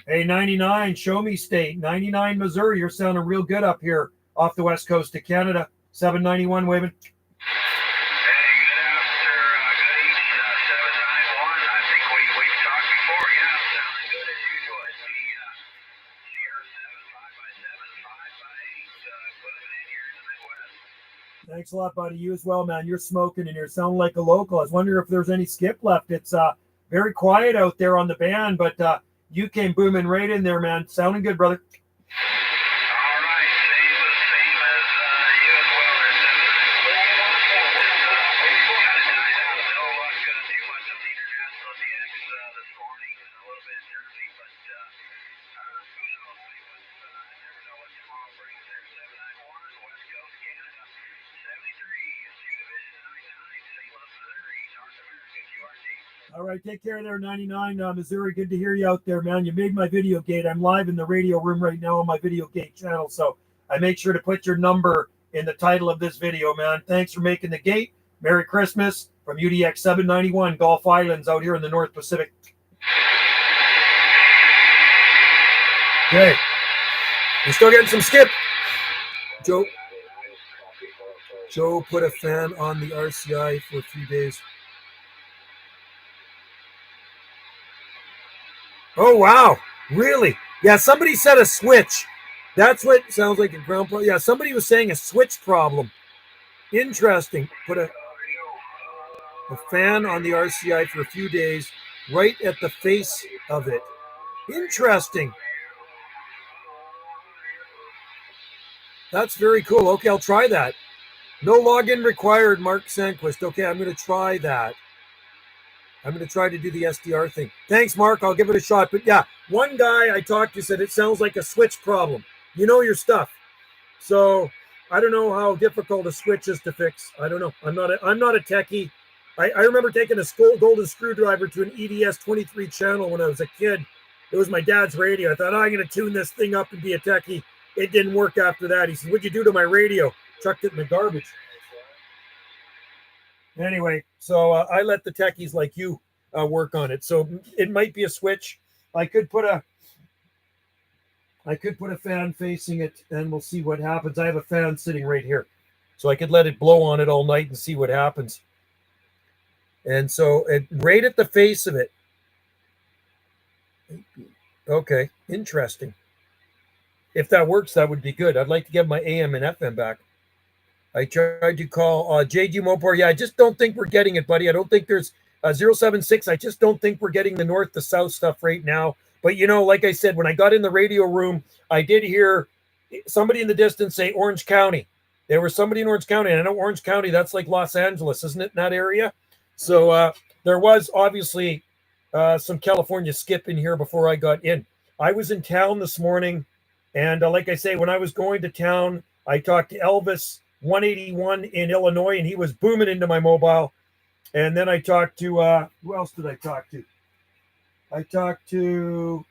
Hey, 99, show me state. 99, Missouri. You're sounding real good up here off the west coast of Canada. 791, waving. Thanks a lot, buddy. You as well, man. You're smoking and you're sounding like a local. I was wondering if there's any skip left. It's very quiet out there on the band, but you came booming right in there, man. Sounding good, brother. All right, same as you as well. No luck too much on the international DX this morning. A little bit early, but who knows? Never know what tomorrow brings there. 791 West Coast Canada, 73 Division 99, St. Louis, Missouri, North America, QRT. All right, take care there, 99 Missouri. Good to hear you out there, man. You made my video gate. I'm live in the radio room right now on my video gate channel, so I make sure to put your number in the title of this video, man. Thanks for making the gate. Merry Christmas from UDX 791 Gulf Islands out here in the North Pacific. Okay, we're still getting some skip. Joe put a fan on the RCI for a few days. Oh, wow. Really? Yeah, somebody said a switch. That's what sounds like a ground problem. Yeah, somebody was saying a switch problem. Interesting. Put a fan on the RCI for a few days right at the face of it. Interesting. That's very cool. Okay, I'll try that. No login required, Mark Sandquist. Okay, I'm going to try that. I'm going to try to do the SDR thing. Thanks, Mark. I'll give it a shot. But yeah, one guy I talked to said it sounds like a switch problem. You know your stuff. So I don't know how difficult a switch is to fix. I don't know. I'm not a techie. I remember taking a golden screwdriver to an EDS 23 channel when I was a kid. It was my dad's radio. I thought, I'm going to tune this thing up and be a techie. It didn't work after that. He said, what'd you do to my radio? Chucked it in the garbage. Anyway, so I let the techies like you work on it. So it might be a switch. I could put a fan facing it, and we'll see what happens. I have a fan sitting right here, so I could let it blow on it all night and see what happens. And so right at the face of it. Okay, interesting. If that works, that would be good. I'd like to get my AM and FM back. I tried to call JG Mopar. Yeah, I just don't think we're getting it, buddy. I don't think there's 076. I just don't think we're getting the north to south stuff right now. But, you know, like I said, when I got in the radio room, I did hear somebody in the distance say Orange County. There was somebody in Orange County. And I know Orange County, that's like Los Angeles, isn't it, in that area? So there was obviously some California skip in here before I got in. I was in town this morning. And like I say, when I was going to town, I talked to Elvis 181 in Illinois, and he was booming into my mobile. And then I talked to, who else did I talk to? I talked to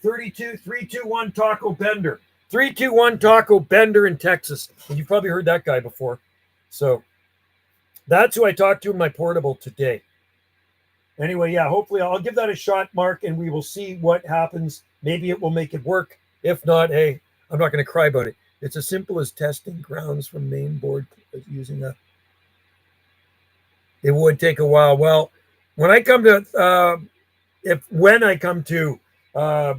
321 Taco Bender. 321 Taco Bender in Texas. And you've probably heard that guy before. So that's who I talked to in my portable today. Anyway, yeah, hopefully I'll give that a shot, Mark, and we will see what happens. Maybe it will make it work. If not, hey, I'm not going to cry about it. It's as simple as testing grounds from main board using a. It would take a while. Well, when I come to when I come to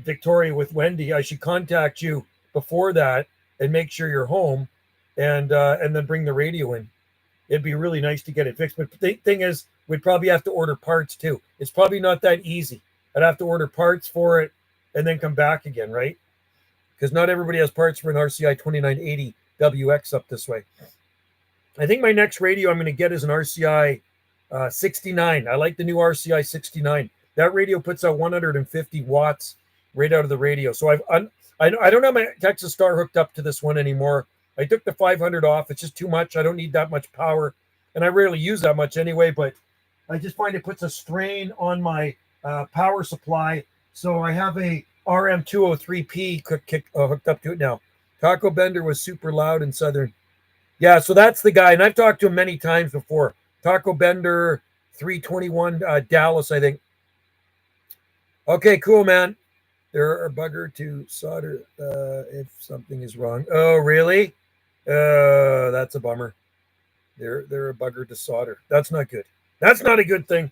Victoria with Wendy, I should contact you before that and make sure you're home, and then bring the radio in. It'd be really nice to get it fixed. But the thing is, we'd probably have to order parts too. It's probably not that easy. I'd have to order parts for it and then come back again, right? Because not everybody has parts for an RCI 2980 WX up this way. I think my next radio I'm going to get is an RCI 69. I like the new RCI 69. That radio puts out 150 watts right out of the radio. So I don't have my Texas Star hooked up to this one anymore. I took the 500 off. It's just too much. I don't need that much power. And I rarely use that much anyway, but I just find it puts a strain on my power supply. So I have a RM203P hooked up to it now. Taco Bender was super loud in Southern. Yeah, so that's the guy. And I've talked to him many times before. Taco Bender 321 Dallas, I think. Okay, cool, man. There are bugger to solder if something is wrong. Oh, really? That's a bummer. They're a bugger to solder. That's not good. That's not a good thing.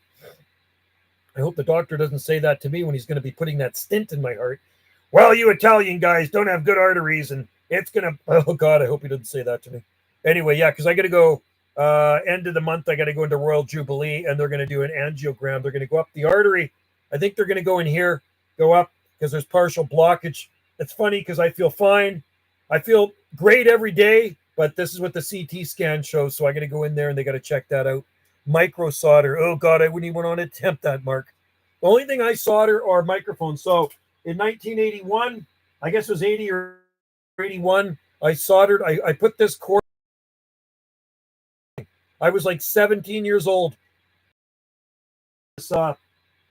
I hope the doctor doesn't say that to me when he's going to be putting that stint in my heart. Well, you Italian guys don't have good arteries, and It's gonna. Oh God, I hope he didn't say that to me. Anyway, yeah, because I got to go. End of the month, I got to go into Royal Jubilee, and they're going to do an angiogram. They're going to go up the artery. I think they're going to go in here, go up because there's partial blockage. It's funny because I feel fine. I feel great every day, but this is what the CT scan shows. So I got to go in there and they got to check that out. Micro solder. Oh God, I wouldn't even want to attempt that, Mark. The only thing I solder are microphones. So in 1981, I guess it was 80 or 81, I soldered. I put this cord. I was like 17 years old.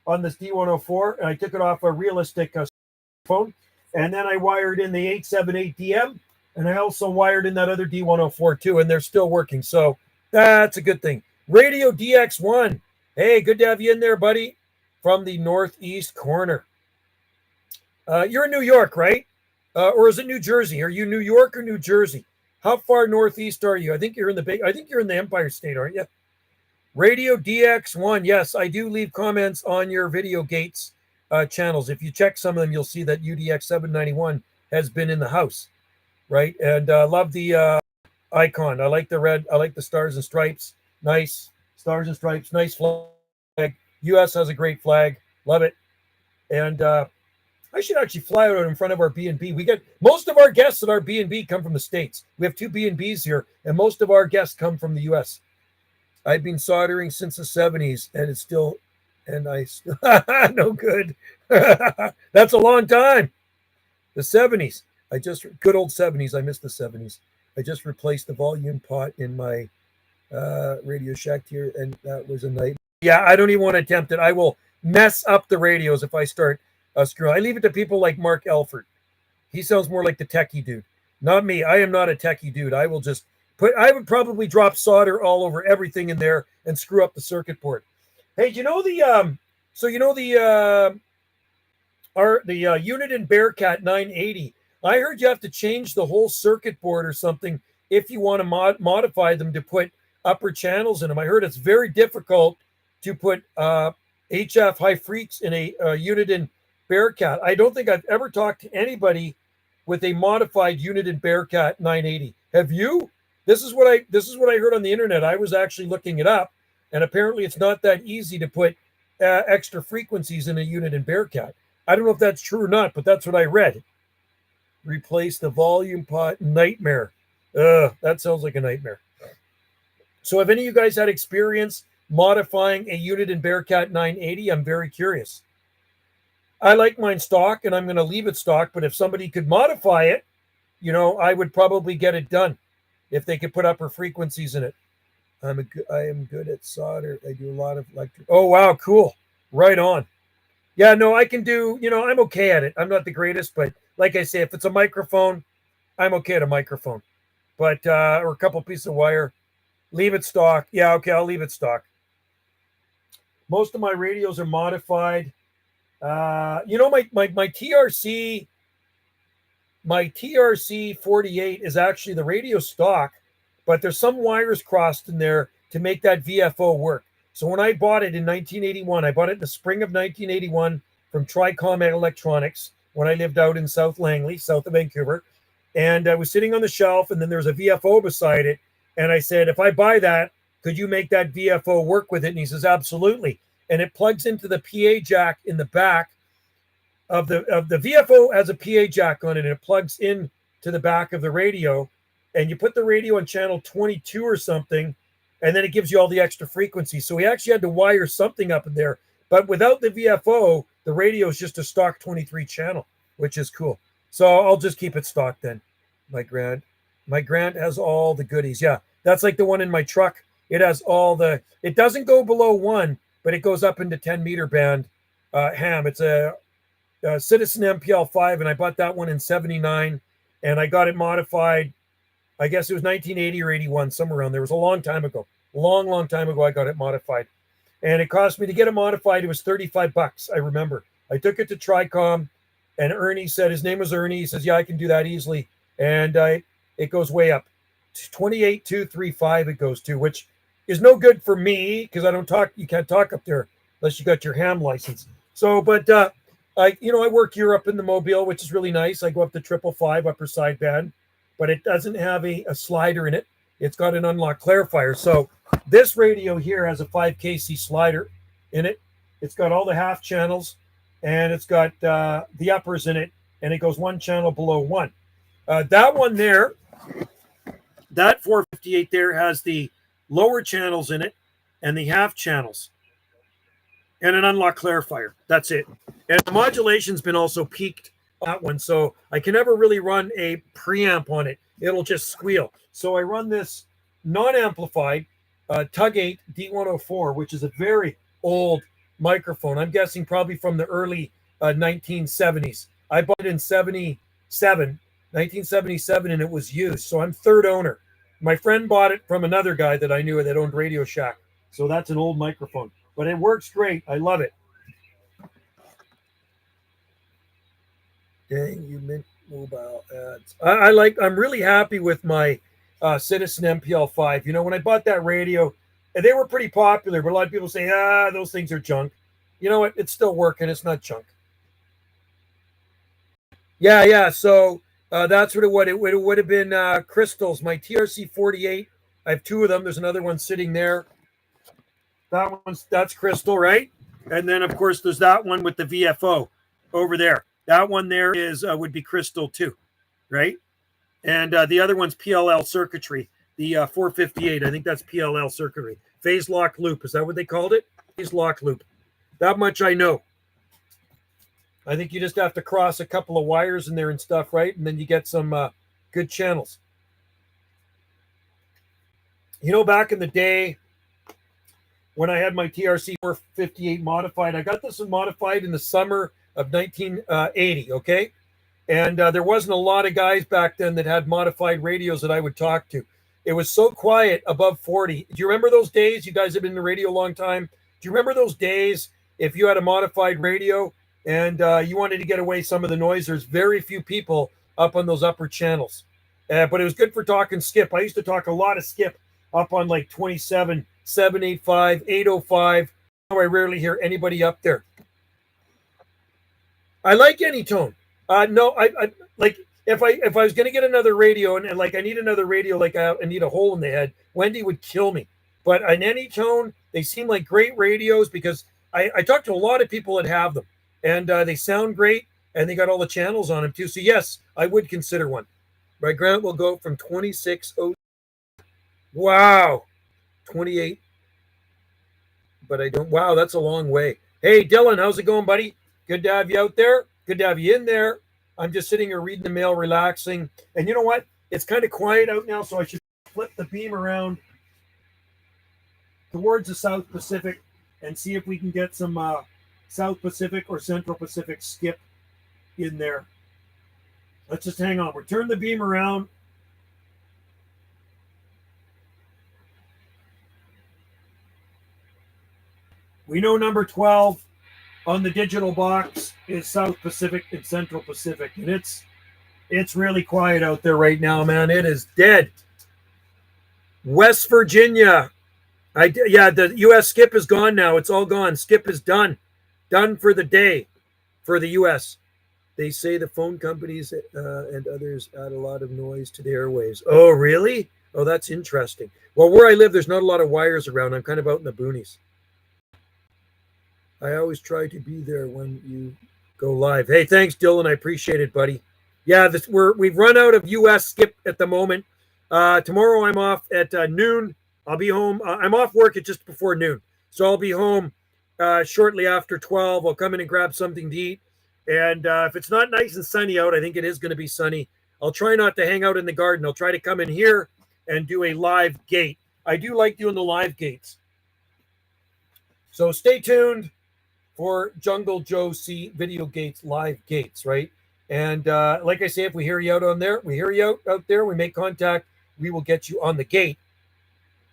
On this D104, and I took it off a realistic phone, and then I wired in the 878DM, and I also wired in that other D104 too, and they're still working. So that's a good thing. Radio DX1. Hey, good to have you in there, buddy, from the northeast corner. You're in New York, right? Or is it New Jersey? Are you New York or New Jersey? How far northeast are you? I think you're in the Empire State, aren't you? Radio DX1. Yes, I do leave comments on your Video Gates channels. If you check some of them, you'll see that UDX791 has been in the house, right? And love the icon. I like the red. I like the stars and stripes. Nice stars and stripes. Nice flag. U.S. has a great flag. Love it. And I should actually fly out in front of our B&B. We get most of our guests at our B&B come from the States. We have 2 B&Bs here, and most of our guests come from the U.S. I've been soldering since the 70s, and it's still, and I still, no good. That's a long time. The 70s. Good old 70s. I miss the 70s. I just replaced the volume pot in my Radio Shack here, and that was a night. Yeah, I don't even want to attempt it. I will mess up the radios if I start screwing. I leave it to people like Mark Elford. He sounds more like the techie dude. Not me. I am not a techie dude. I will just I would probably drop solder all over everything in there and screw up the circuit board. Hey, you know the unit in Bearcat 980. I heard you have to change the whole circuit board or something if you want to modify them to put upper channels in them. I heard it's very difficult to put HF high freaks in a unit in Bearcat. I don't think I've ever talked to anybody with a modified unit in Bearcat 980. Have you? This is what I heard on the internet. I was actually looking it up, and apparently it's not that easy to put extra frequencies in a unit in Bearcat. I don't know if that's true or not, but that's what I read. Replace the volume pot. Nightmare. That sounds like a nightmare. So have any of you guys had experience modifying a unit in Bearcat 980? I'm very curious. I like mine stock, and I'm going to leave it stock, but if somebody could modify it, I would probably get it done if they could put upper frequencies in it. I am good at solder. I do a lot of electric. Oh, wow, cool. Right on. Yeah, no, I can do, I'm okay at it. I'm not the greatest, but like I say, if it's a microphone, I'm okay at a microphone. But, or a couple pieces of wire, leave it stock. Yeah, okay, I'll leave it stock. Most of my radios are modified. My TRC, my TRC 48 is actually the radio stock, but there's some wires crossed in there to make that VFO work. So when I bought it in 1981, I bought it in the spring of 1981 from Tricom Electronics when I lived out in South Langley, south of Vancouver. And I was sitting on the shelf, and then there's a VFO beside it. And I said, if I buy that, could you make that VFO work with it? And he says, absolutely. And it plugs into the PA jack in the back of the VFO has a PA jack on it, and it plugs in to the back of the radio. And you put the radio on channel 22 or something, and then it gives you all the extra frequencies. So we actually had to wire something up in there. But without the VFO, the radio is just a stock 23 channel, which is cool. So I'll just keep it stock then. My Grant has all the goodies. Yeah, that's like the one in my truck. It has it doesn't go below 1, but it goes up into 10 meter band ham. It's a Citizen MPL5, and I bought that one in 79, and I got it modified. I guess it was 1980 or 81, somewhere around there. It was a long time ago. Long time ago, I got it modified. And it cost me to get it modified. It was $35. I remember. I took it to Tricom, and Ernie said, his name was Ernie. He says, yeah, I can do that easily. And it goes way up. 28,235 it goes to, which is no good for me because you can't talk up there unless you got your ham license. So, but I work Europe in the Mobile, which is really nice. I go up to 555 upper sideband. but it doesn't have a slider in it. It's got an unlock clarifier. So this radio here has a 5kc slider in it. It's got all the half channels, and it's got the uppers in it, and it goes one channel below one. That one there, that 458 there has the lower channels in it and the half channels and an unlock clarifier. That's it. And the modulation's been also peaked on that one, so I can never really run a preamp on it. It'll just squeal. So I run this non-amplified Tug 8 D104, which is a very old microphone. I'm guessing probably from the early 1970s. I bought it in 1977, and it was used. So I'm third owner. My friend bought it from another guy that I knew that owned Radio Shack. So that's an old microphone, but it works great. I love it. Dang, you Mint mobile ads. I'm really happy with my Citizen MPL5. You know, when I bought that radio, they were pretty popular, but a lot of people say, those things are junk. You know what? It's still working. It's not junk. Yeah. So that's what it would have been. Crystals, my TRC 48. I have two of them. There's another one sitting there. That's crystal, right? And then of course there's that one with the VFO over there. That one there is would be crystal too, right? And the other one's PLL circuitry, the 458. I think that's PLL circuitry. Phase lock loop. Is that what they called it? Phase lock loop. That much I know. I think you just have to cross a couple of wires in there and stuff, right? And then you get some good channels. You know, back in the day when I had my TRC 458 modified, I got this one modified in the summer of 1980, okay? And there wasn't a lot of guys back then that had modified radios that I would talk to. It was so quiet above 40. Do you remember those days? You guys have been in the radio a long time. Do you remember those days if you had a modified radio and you wanted to get away some of the noise? There's very few people up on those upper channels. But it was good for talking skip. I used to talk a lot of skip up on like 27, 785, 805. Now I rarely hear anybody up there. I like any tone. No, I like if I was going to get another radio and like I need another radio, like I need a hole in the head, Wendy would kill me. But in any tone, they seem like great radios because I talk to a lot of people that have them, and they sound great, and they got all the channels on them too. So yes, I would consider one. My grant will go from 26. Wow, 28. But I don't. Wow, that's a long way. Hey, Dylan, how's it going, buddy? Good to have you out there. Good to have you in there. I'm just sitting here reading the mail, relaxing. And you know what? It's kind of quiet out now, so I should flip the beam around towards the South Pacific and see if we can get some South Pacific or Central Pacific skip in there. Let's just hang on. We'll turn the beam around. We know number 12 on the digital box is South Pacific and Central Pacific, and it's really quiet out there right now, man. It is dead. West Virginia. The U.S. skip is gone now. It's all gone. Skip is done for the day for the U.S. They say the phone companies and others add a lot of noise to the airwaves. Oh, really? Oh, that's interesting. Well, where I live, there's not a lot of wires around. I'm kind of out in the boonies. I always try to be there when you go live. Hey, thanks, Dylan. I appreciate it, buddy. Yeah, we've run out of U.S. skip at the moment. Tomorrow I'm off at noon. I'll be home. I'm off work at just before noon. So I'll be home shortly after 12. I'll come in and grab something to eat. And if it's not nice and sunny out, I think it is going to be sunny. I'll try not to hang out in the garden. I'll try to come in here and do a live gate. I do like doing the live gates. So stay tuned for Jungle Joe C video gates, live gates, right? And like I say, if we hear you out on there, we hear you out there, we make contact, we will get you on the gate.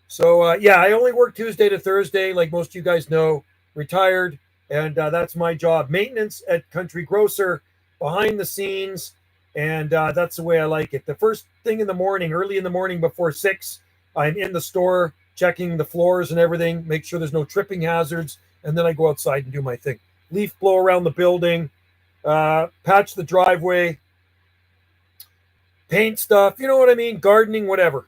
So I only work Tuesday to Thursday, like most of you guys know, retired, and that's my job. Maintenance at Country Grocer, behind the scenes, and that's the way I like it. The first thing in the morning, early in the morning before 6, I'm in the store checking the floors and everything, make sure there's no tripping hazards, and then I go outside and do my thing. Leaf blow around the building, patch the driveway, paint stuff. You know what I mean? Gardening, whatever.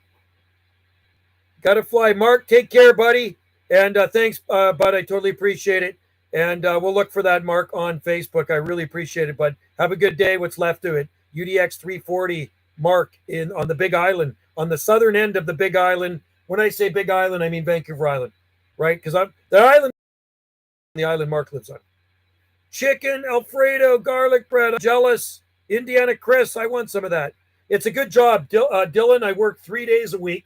Got to fly. Mark, take care, buddy. And thanks, bud. I totally appreciate it. And we'll look for that, Mark, on Facebook. I really appreciate it, bud. Have a good day. What's left of it? UDX 340, Mark, in on the Big Island, on the southern end of the Big Island. When I say Big Island, I mean Vancouver Island, right? Because I'm the island Mark lives on. Chicken, Alfredo, garlic bread. I'm jealous. Indiana Chris, I want some of that. It's a good job, Dylan. I work 3 days a week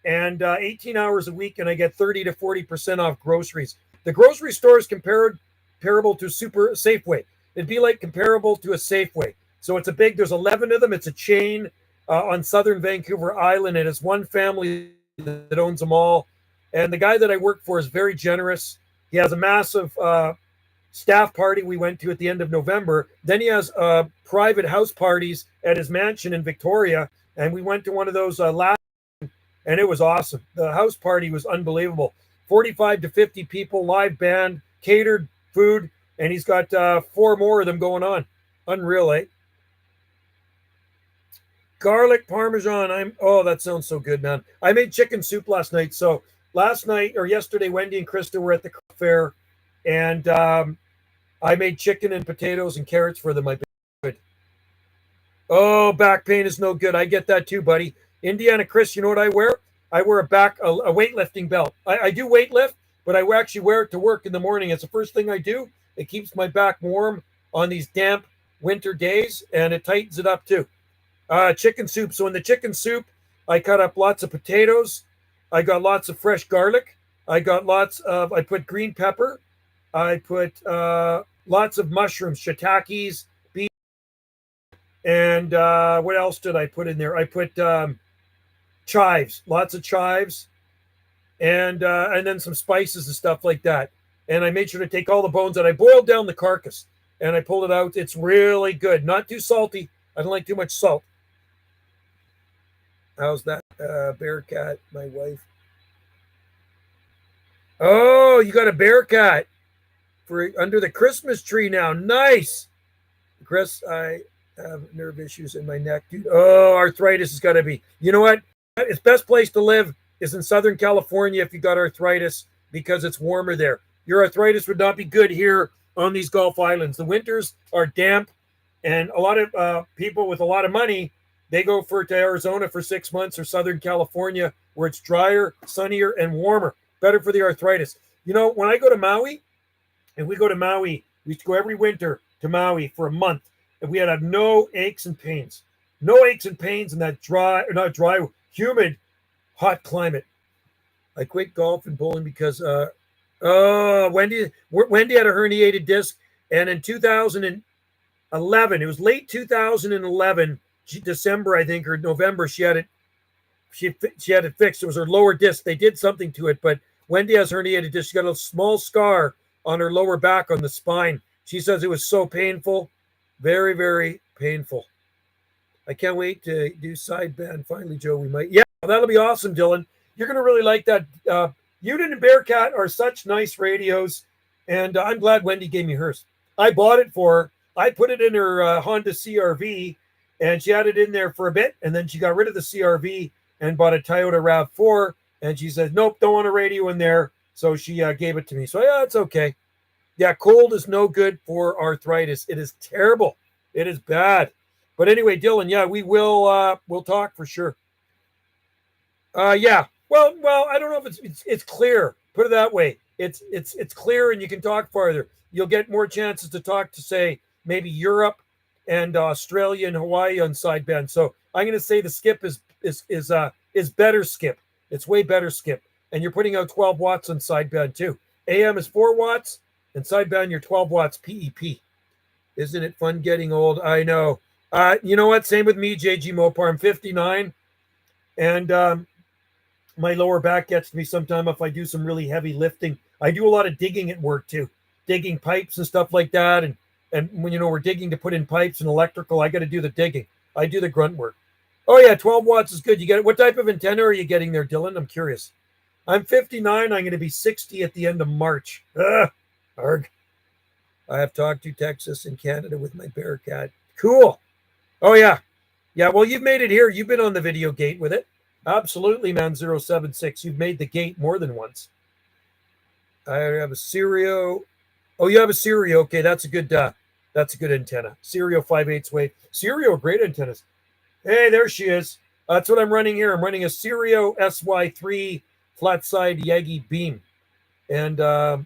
and 18 hours a week, and I get 30 to 40% off groceries. The grocery store is comparable to Super Safeway. It'd be like comparable to a Safeway. So it's there's 11 of them. It's a chain on southern Vancouver Island, and it's one family that owns them all. And the guy that I work for is very generous. He has a massive staff party we went to at the end of November. Then he has private house parties at his mansion in Victoria. And we went to one of those last, and it was awesome. The house party was unbelievable. 45 to 50 people, live band, catered food, and he's got 4 more of them going on. Unreal, eh? Garlic Parmesan. Oh, that sounds so good, man. I made chicken soup last night. So last night or yesterday, Wendy and Krista were at the fair, and I made chicken and potatoes and carrots for them. Oh, back pain is no good. I get that too, buddy. Indiana Chris, you know what I wear? I wear a weightlifting belt. I do weightlift, but I actually wear it to work in the morning. It's the first thing I do. It keeps my back warm on these damp winter days, and it tightens it up too. Chicken soup. So in the chicken soup, I cut up lots of potatoes. I got lots of fresh garlic. I put green pepper. I put lots of mushrooms, shiitakes, beef, and what else did I put in there? I put chives, lots of chives, and then some spices and stuff like that. And I made sure to take all the bones out. I boiled down the carcass, and I pulled it out. It's really good. Not too salty. I don't like too much salt. How's that, bear cat, my wife? Oh, you got a bear cat for under the Christmas tree now. Nice. Chris, I have nerve issues in my neck, dude. Oh, arthritis has got to be. You know what? It's best place to live is in Southern California if you got arthritis because it's warmer there. Your arthritis would not be good here on these Gulf Islands. The winters are damp, and a lot of people with a lot of money, they go to Arizona for 6 months or Southern California where it's drier, sunnier, and warmer. Better for the arthritis. You know, when I go to Maui, and we go to Maui, we used to go every winter to Maui for a month, and we had to have no aches and pains. No aches and pains in that humid, hot climate. I quit golf and bowling because Wendy had a herniated disc, and in 2011, it was late 2011, December, I think, or November, she had it fixed. It was her lower disc. They did something to it, but Wendy has herniated disc. She got a small scar on her lower back on the spine. She says it was so painful, very, very painful. I can't wait to do sideband. Finally, Joe, we might. Yeah, that'll be awesome, Dylan. You're going to really like that. Unit and Bearcat are such nice radios, and I'm glad Wendy gave me hers. I bought it for her. I put it in her Honda CRV, and she had it in there for a bit, and then she got rid of the CRV and bought a Toyota RAV4, and she said, nope, don't want a radio in there, so she gave it to me. So, yeah, it's okay. Yeah, cold is no good for arthritis. It is terrible. It is bad. But anyway, Dylan, yeah, we'll talk for sure. Yeah. Well, I don't know if it's clear. Put it that way. It's clear, and you can talk farther. You'll get more chances to talk to, say, maybe Europe and Australia and Hawaii on sideband. So I'm going to say the skip is better skip. It's way better skip. And you're putting out 12 watts on sideband too. AM is 4 watts, and sideband you're 12 watts PEP. Isn't it fun getting old? I know. You know what? Same with me, JG Mopar. I'm 59, and my lower back gets to me sometime if I do some really heavy lifting. I do a lot of digging at work too, digging pipes and stuff like that. And when we're digging to put in pipes and electrical, I got to do the digging. I do the grunt work. Oh yeah, 12 watts is good. You get it. What type of antenna are you getting there, Dylan? I'm curious. I'm 59. I'm going to be 60 at the end of March. Arg. I have talked to Texas and Canada with my Bearcat. Cool. Oh yeah. Yeah, well, you've made it here. You've been on the video gate with it. Absolutely, man. 076. You've made the gate more than once. I have a Stereo. Oh, you have a Stereo. Okay, that's a good antenna. Stereo 5/8 wave. Stereo, great antennas. Hey, there she is. That's what I'm running here. I'm running a Stereo SY3 flat side Yagi beam, and I've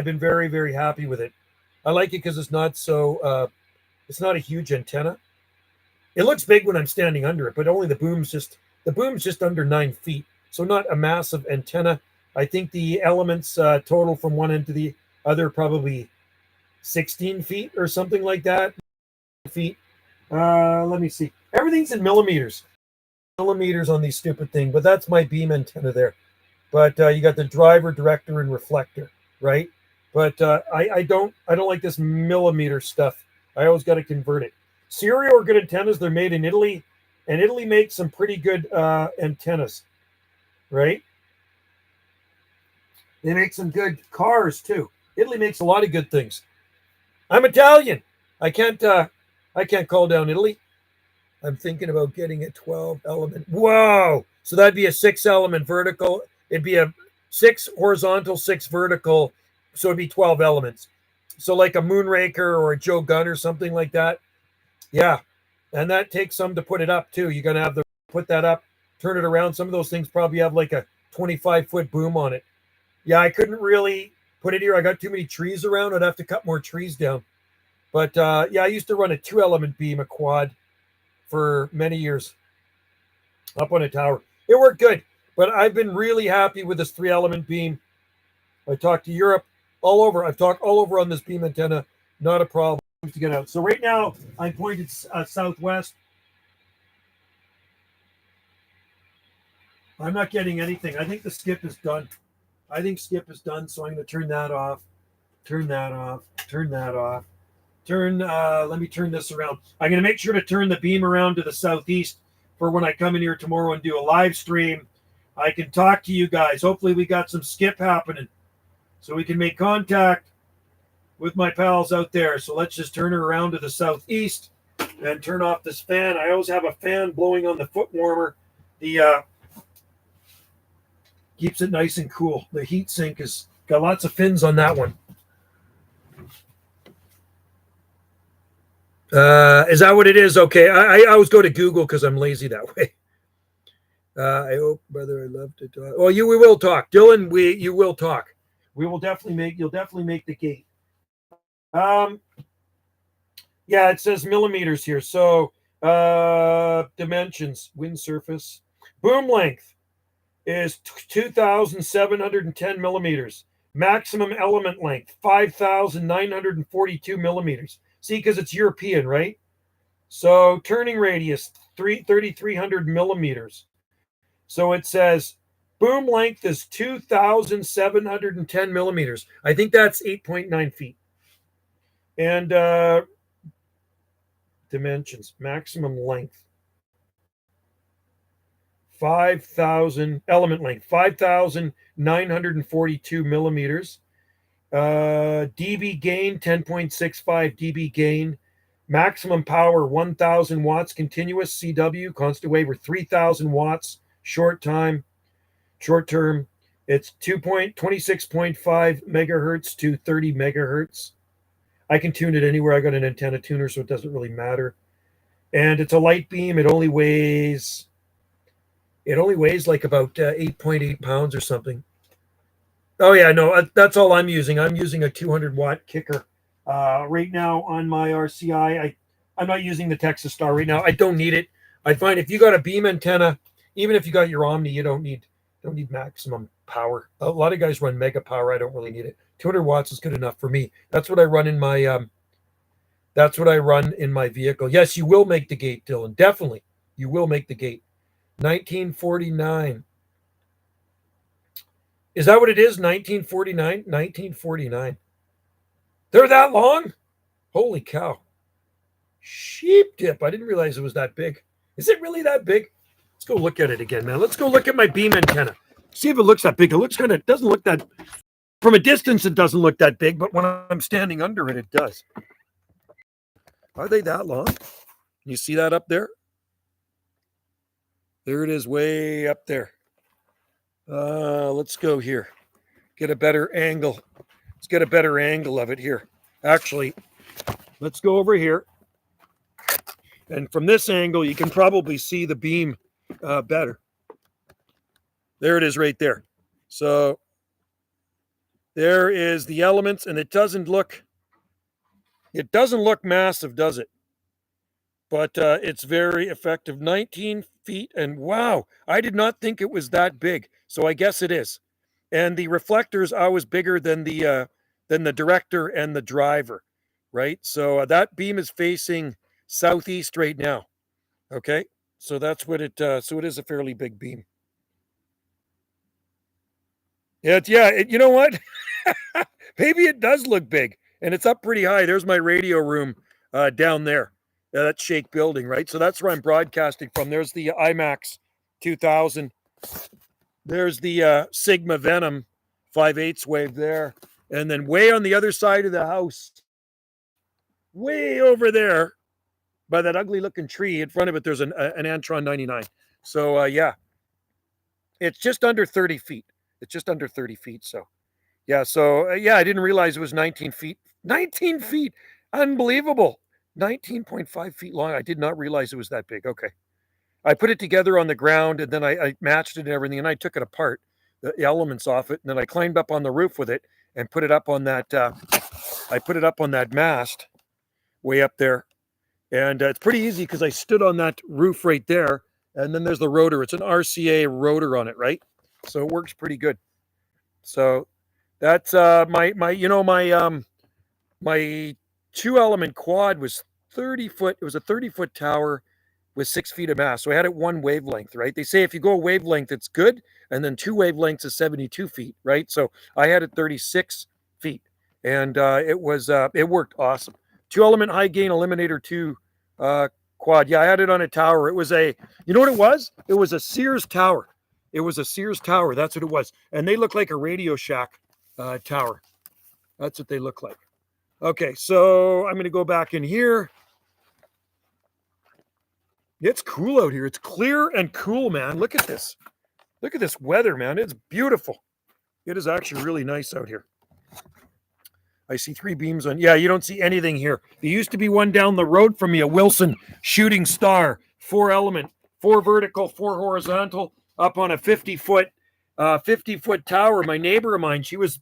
been very, very happy with it. I like it because it's not a huge antenna. It looks big when I'm standing under it, but only the boom's just under 9 feet, so not a massive antenna. I think the elements total from one end to the other probably 16 feet or something like that. Feet. Let me see. Everything's in millimeters. Millimeters on these stupid thing, but that's my beam antenna there. But you got the driver, director, and reflector, right? But I don't like this millimeter stuff. I always got to convert it. Stereo are good antennas. They're made in Italy, and Italy makes some pretty good antennas, right? They make some good cars too. Italy makes a lot of good things. I'm Italian. I can't call down Italy. I'm thinking about getting a 12 element. Whoa! So that'd be a 6 element vertical. It'd be a 6 horizontal, 6 vertical. So it'd be 12 elements. So like a Moonraker or a Joe Gunn or something like that. Yeah. And that takes some to put it up too. You're going to have to put that up, turn it around. Some of those things probably have like a 25-foot boom on it. Yeah, I couldn't really put it here. I got too many trees around. I'd have to cut more trees down. But yeah, I used to run a 2-element beam, a quad, for many years up on a tower. It worked good, but I've been really happy with this 3-element beam. I talked to Europe, all over. I've talked all over on this beam antenna. Not a problem to get out. So right now I'm pointed southwest. I'm not getting anything. I think the skip is done. I think skip is done. So I'm going to turn that off, turn that off, turn that off. Let me turn this around. I'm going to make sure to turn the beam around to the southeast for when I come in here tomorrow and do a live stream. I can talk to you guys. Hopefully we got some skip happening so we can make contact with my pals out there. So let's just turn her around to the southeast and turn off this fan. I always have a fan blowing on the foot warmer. The keeps it nice and cool. The heat sink has got lots of fins on that one. Is that what it is? Okay. I always go to Google because I'm lazy that way. I hope, brother, I love to talk. Well, we will talk. Dylan, you will talk. You'll definitely make the gate. Yeah, it says millimeters here. So dimensions, wind surface. Boom length is 2,710 millimeters. Maximum element length, 5,942 millimeters. See, because it's European, right? So turning radius, 3,300 millimeters. So it says boom length is 2,710 millimeters. I think that's 8.9 feet. And dimensions, maximum length, 5,000, element length, 5,942 millimeters. dB gain, 10.65 dB gain. Maximum power, 1,000 watts continuous CW, constant wave, or 3,000 watts short term. It's 26.5 megahertz to 30 megahertz. I can tune it anywhere. I got an antenna tuner, so it doesn't really matter. And it's a light beam. It only weighs like about 8.8 pounds or something. Oh yeah, no, that's all I'm using. I'm using a 200-watt kicker right now on my RCI. I'm not using the Texas Star right now. I don't need it. I find if you got a beam antenna, even if you got your Omni, you don't need maximum power. A lot of guys run mega power. I don't really need it. 200 watts is good enough for me. That's what I run in my vehicle. Yes, you will make the gate, Dylan. Definitely, you will make the gate. 1949. Is that what it is? 1949? 1949. They're that long? Holy cow. Sheep dip. I didn't realize it was that big. Is it really that big? Let's go look at it again, man. Let's go look at my beam antenna. See if it looks that big. It doesn't look that, from a distance, it doesn't look that big, but when I'm standing under it, it does. Are they that long? You see that up there? There it is, way up there. Let's go here. Get a better angle. Let's get a better angle of it here. Actually, let's go over here. And from this angle, you can probably see the beam better. There it is right there. So there is the elements, and it doesn't look massive, does it? But it's very effective. 19 feet, and wow, I did not think it was that big. So I guess it is. And the reflector's always bigger than the director and the driver, right? So that beam is facing southeast right now. Okay, so that's what it. So it is a fairly big beam. You know what? Maybe it does look big, and it's up pretty high. There's my radio room down there. That shake building, right? So that's where I'm broadcasting from. There's the IMAX 2000. There's the Sigma Venom 5/8 wave there. And then way on the other side of the house, way over there, by that ugly looking tree in front of it, there's an Antron 99. So yeah, it's just under 30 feet. It's just under 30 feet. So yeah, I didn't realize it was 19 feet. 19 feet. Unbelievable. 19.5 feet long. I did not realize it was that big. Okay. I put it together on the ground, and then I matched it and everything, and I took it apart, the elements off it, and then I climbed up on the roof with it and put it up on that. I put it up on that mast way up there, and it's pretty easy because I stood on that roof right there, and then there's the rotor. It's an RCA rotor on it, right? So it works pretty good. So that's my 2-element quad was 30 foot. It was a 30-foot tower with 6 feet of mass. So I had it one wavelength, right? They say if you go a wavelength, it's good. And then 2 wavelengths is 72 feet, right? So I had it 36 feet. And it worked awesome. 2-element high gain eliminator 2 quad. Yeah, I had it on a tower. It was you know what it was? It was a Sears tower. It was a Sears tower. That's what it was. And they look like a Radio Shack tower. That's what they look like. Okay, so I'm going to go back in here. It's cool out here. It's clear and cool, man. Look at this. Look at this weather, man. It's beautiful. It is actually really nice out here. I see 3 beams on. Yeah, you don't see anything here. There used to be one down the road from me, a Wilson Shooting Star, 4-element, 4 vertical, 4 horizontal, up on a 50-foot tower. My neighbor of mine, she was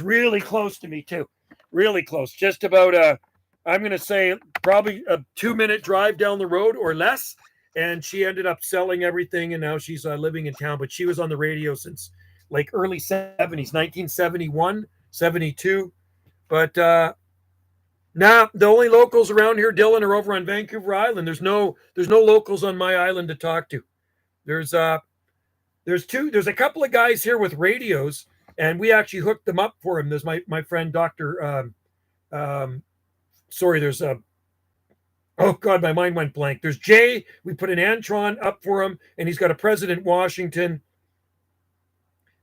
really close to me too. Really close. Just about I'm going to say probably a 2-minute drive down the road or less. And she ended up selling everything, and now she's living in town. But she was on the radio since like early 70s, 1971, 72. But the only locals around here, Dylan, are over on Vancouver Island. There's no locals on my island to talk to. There's a couple of guys here with radios, and we actually hooked them up for him. There's my friend Dr. There's oh God, my mind went blank. There's Jay. We put an Antron up for him, and he's got a President Washington.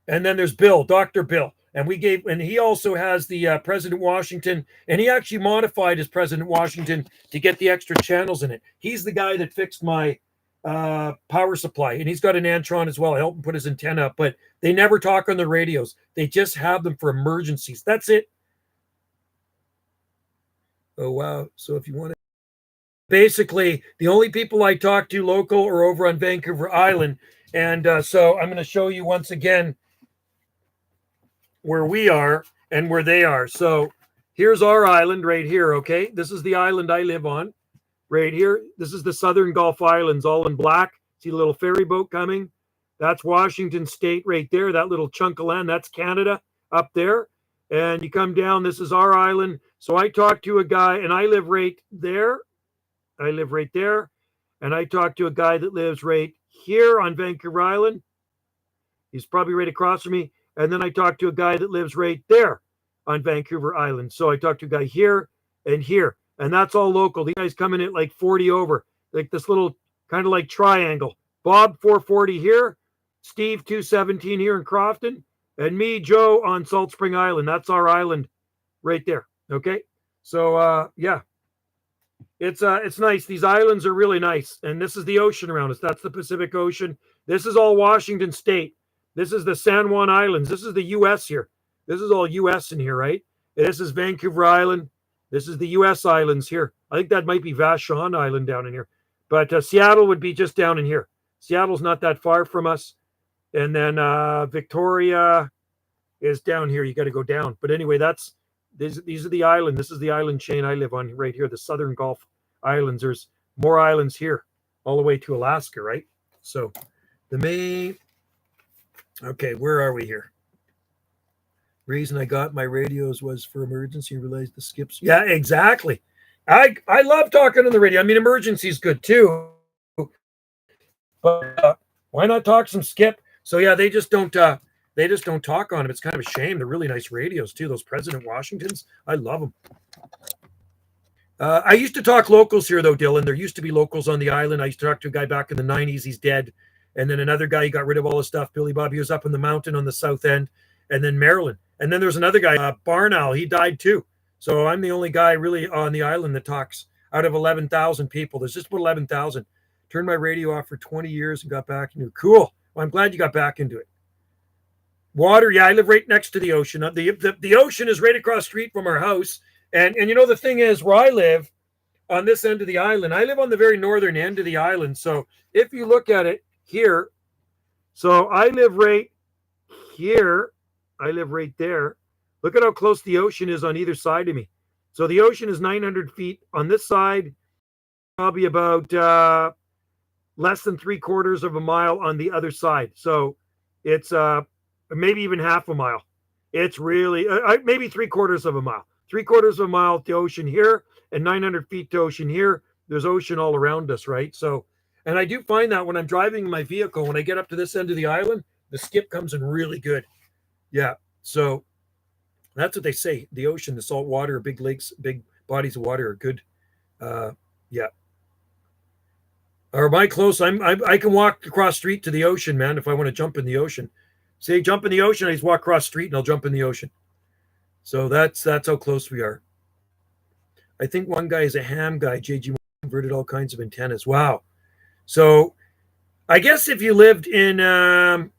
And then there's Bill, Dr. Bill. And he also has the President Washington, and he actually modified his President Washington to get the extra channels in it. He's the guy that fixed my power supply, and he's got an Antron as well. I helped him put his antenna up, but they never talk on the radios. They just have them for emergencies. That's it. Oh, wow. So if you want to, basically the only people I talk to local are over on Vancouver Island. And so I'm going to show you once again where we are and where they are. So here's our island right here. Okay. This is the island I live on right here. This is the Southern Gulf Islands, all in black. See the little ferry boat coming? That's Washington State right there. That little chunk of land, that's Canada up there. And you come down, this is our island. So I talked to a guy, and I live right there. I live right there. And I talked to a guy that lives right here on Vancouver Island. He's probably right across from me. And then I talked to a guy that lives right there on Vancouver Island. So I talked to a guy here and here. And that's all local. The guy's coming at like 40 over, like this little kind of like triangle. Bob, 440 here. Steve, 217 here in Crofton. And me, Joe, on Salt Spring Island. That's our island right there. Okay. So, yeah. It's nice. These islands are really nice, and this is the ocean around us. That's the Pacific Ocean. This is all Washington State. This is the San Juan Islands. This is the U.S. here. This is all U.S. in here, right? This is Vancouver Island. This is the U.S. islands here. I think that might be Vashon Island down in here, but Seattle would be just down in here. Seattle's not that far from us, and then Victoria is down here. You got to go down. But anyway, these are the island. This is the island chain I live on right here, the Southern Gulf Islands. There's more islands here, all the way to Alaska, right? So the main. Okay, where are we here? Reason I got my radios was for emergency. Realized the skips. Yeah, exactly. I love talking on the radio. I mean, emergency is good too, but why not talk some skip? So yeah, they just don't talk on them. It's kind of a shame. They're really nice radios too. Those President Washingtons, I love them. I used to talk locals here though, Dylan. There used to be locals on the island. I used to talk to a guy back in the 90s. He's dead. And then another guy, he got rid of all his stuff. Billy Bob, he was up in the mountain on the south end. And then Maryland. And then there's another guy, Barn Owl. He died too. So I'm the only guy really on the island that talks out of 11,000 people. There's just about 11,000. Turned my radio off for 20 years and got back into it. Cool. Well, I'm glad you got back into it. Water, yeah, I live right next to the ocean. The ocean is right across the street from our house. And you know, the thing is, where I live on this end of the island, I live on the very northern end of the island. So if you look at it here, so I live right here. I live right there. Look at how close the ocean is on either side of me. So the ocean is 900 feet on this side, probably about less than 3/4 of a mile on the other side. So it's maybe even half a mile. It's really maybe 3/4 of a mile. 3/4 of a mile to ocean here and 900 feet to ocean here. There's ocean all around us, right? So, and I do find that when I'm driving my vehicle, when I get up to this end of the island, the skip comes in really good. Yeah. So that's what they say. The ocean, the salt water, big lakes, big bodies of water are good. Yeah. Or am I close? I can walk across street to the ocean, man, if I want to jump in the ocean. Say jump in the ocean, I just walk across street and I'll jump in the ocean. So that's how close we are. I think one guy is a ham guy. JG converted all kinds of antennas. Wow. So I guess if you lived in a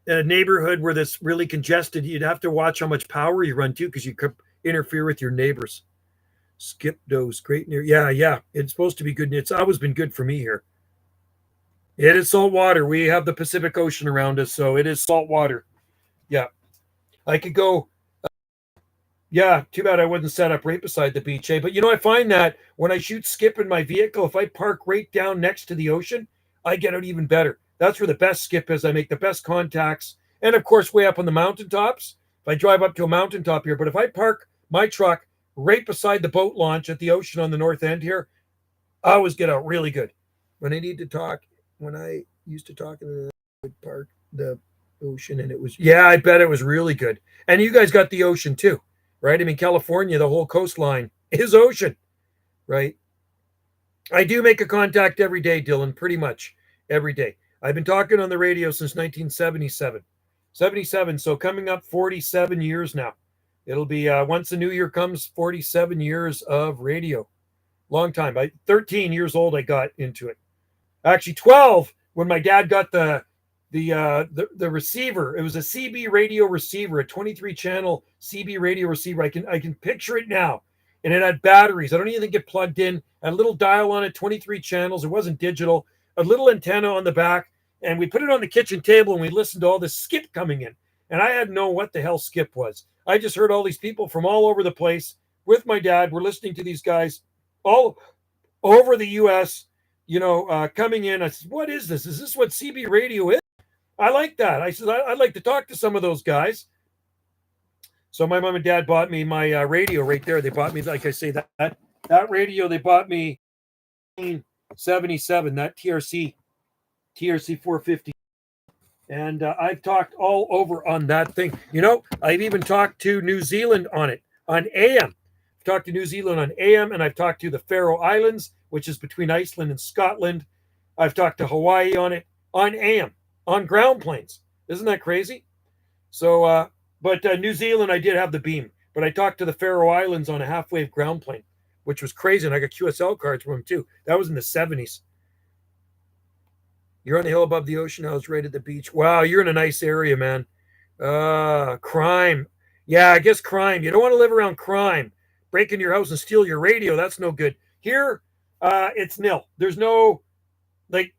neighborhood where that's really congested, you'd have to watch how much power you run too, because you could interfere with your neighbors. Skip dose, great near. Yeah. It's supposed to be good. It's always been good for me here. It is salt water. We have the Pacific Ocean around us, so it is salt water. Yeah. I could go. Yeah, too bad I wasn't set up right beside the beach, eh? But you know, I find that when I shoot skip in my vehicle, if I park right down next to the ocean, I get out even better. That's where the best skip is. I make the best contacts. And of course, way up on the mountaintops, if I drive up to a mountaintop here, but if I park my truck right beside the boat launch at the ocean on the north end here, I always get out really good. When I need to talk, when I used to talk in the park, the ocean, and it was, yeah, I bet it was really good. And you guys got the ocean too, right? I mean, California, the whole coastline is ocean, right? I do make a contact every day, Dylan, pretty much every day. I've been talking on the radio since 1977. 77, so coming up 47 years now. It'll be, once the new year comes, 47 years of radio. Long time. 13 years old, I got into it. Actually, 12 when my dad got the receiver. It was a CB radio receiver, a 23-channel CB radio receiver. I can picture it now. And it had batteries. I don't even think it plugged in. Had a little dial on it, 23 channels. It wasn't digital. A little antenna on the back. And we put it on the kitchen table and we listened to all this skip coming in. And I hadn't known what the hell skip was. I just heard all these people from all over the place with my dad. We're listening to these guys all over the U.S., coming in. I said, what is this? Is this what CB radio is? I like that. I said, I'd like to talk to some of those guys. So my mom and dad bought me my radio right there. They bought me, like I say, that radio, they bought me 1977, that TRC 450. And I've talked all over on that thing. I've even talked to New Zealand on it, on AM. I've talked to New Zealand on AM, and I've talked to the Faroe Islands, which is between Iceland and Scotland. I've talked to Hawaii on it, on AM, on ground planes. Isn't that crazy? So, but New Zealand, I did have the beam, but I talked to the Faroe Islands on a half-wave ground plane. which was crazy. And I got QSL cards from him too. That was in the 70s. You're on the hill above the ocean. I was right at the beach. Wow, you're in a nice area, man. Crime. Yeah, I guess crime. You don't want to live around crime. Break into your house and steal your radio. That's no good. Here, it's nil. There's no, like,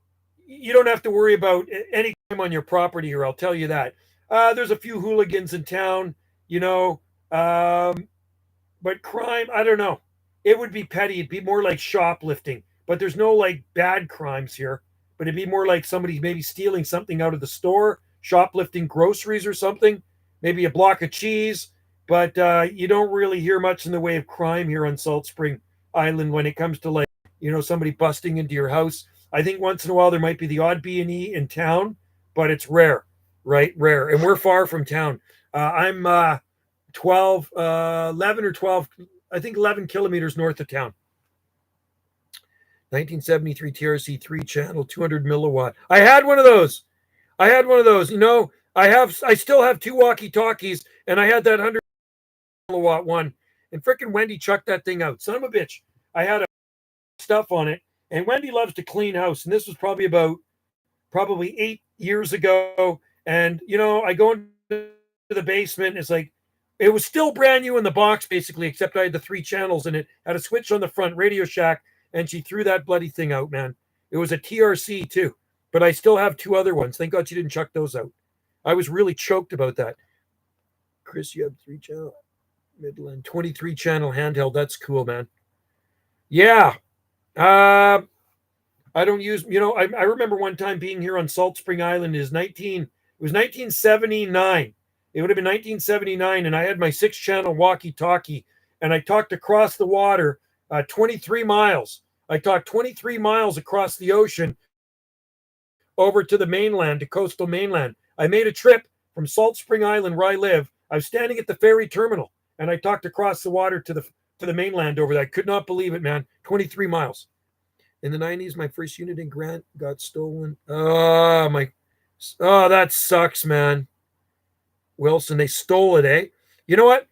you don't have to worry about any crime on your property here. I'll tell you that. There's a few hooligans in town, you know, but crime, I don't know. It would be petty. It'd be more like shoplifting, but there's no like bad crimes here. But it'd be more like somebody maybe stealing something out of the store, shoplifting groceries or something, maybe a block of cheese. But you don't really hear much in the way of crime here on Salt Spring Island when it comes to like, you know, somebody busting into your house. I think once in a while there might be the odd B&E in town, but it's rare, right? Rare. And we're far from town. I'm 11 or 12, I think 11 kilometers north of town. 1973 TRC 3 channel, 200 milliwatt. I had one of those. You know, I still have 2 walkie-talkies, and I had that 100 milliwatt one. And frickin' Wendy chucked that thing out. Son of a bitch. I had a stuff on it. And Wendy loves to clean house. And this was probably 8 years ago. And, you know, I go into the basement. It's like, it was still brand new in the box, basically, except I had the 3 channels in it. Had a switch on the front, Radio Shack. And she threw that bloody thing out, man. It was a TRC too. But I still have 2 other ones. Thank God she didn't chuck those out. I was really choked about that. Chris, you have 3 channel. Midland. 23 channel handheld. That's cool, man. Yeah. I don't use, you know, I remember one time being here on Salt Spring Island. It was 1979. It would have been 1979. And I had my 6 channel walkie talkie and I talked across the water 23 miles. I talked 23 miles across the ocean over to the mainland, to coastal mainland. I made a trip from Salt Spring Island where I live. I was standing at the ferry terminal and I talked across the water to the mainland over there. I could not believe it, man. 23 miles. In the 90s, my first unit in Grant got stolen. Oh, that sucks, man. Wilson, they stole it, eh? You know what?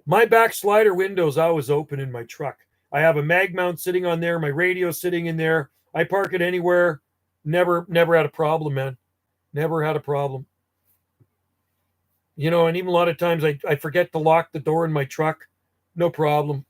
My back slider window's always open in my truck. I have a mag mount sitting on there. My radio sitting in there. I park it anywhere. Never had a problem, man. Never had a problem. You know, and even a lot of times I forget to lock the door in my truck. No problem.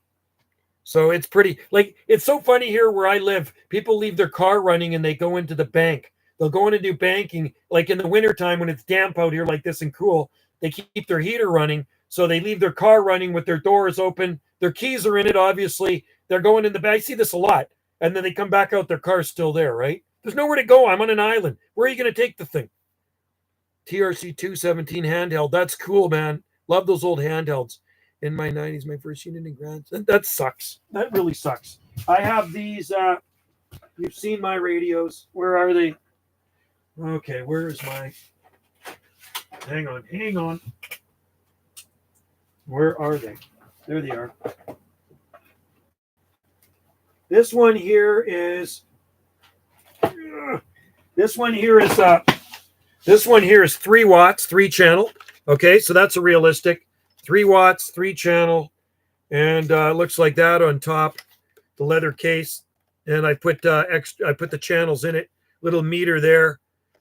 So it's pretty, like, it's so funny here where I live. People leave their car running and they go into the bank. They'll go in and do banking. Like in the wintertime when it's damp out here like this and cool, they keep their heater running. So they leave their car running with their doors open. Their keys are in it, obviously. They're going in the back. I see this a lot. And then they come back out, their car's still there, right? There's nowhere to go. I'm on an island. Where are you going to take the thing? TRC 217 handheld. That's cool, man. Love those old handhelds. In my 90s, my first unit in Grant. That sucks. That really sucks. I have these. You've seen my radios. Where are they? Okay, where is my... Hang on. Where are they? There they are. This one here is 3 watts, 3 channel. Okay, so that's a realistic 3 watts, 3 channel, and looks like that on top, the leather case. And I put I put the channels in it, little meter there,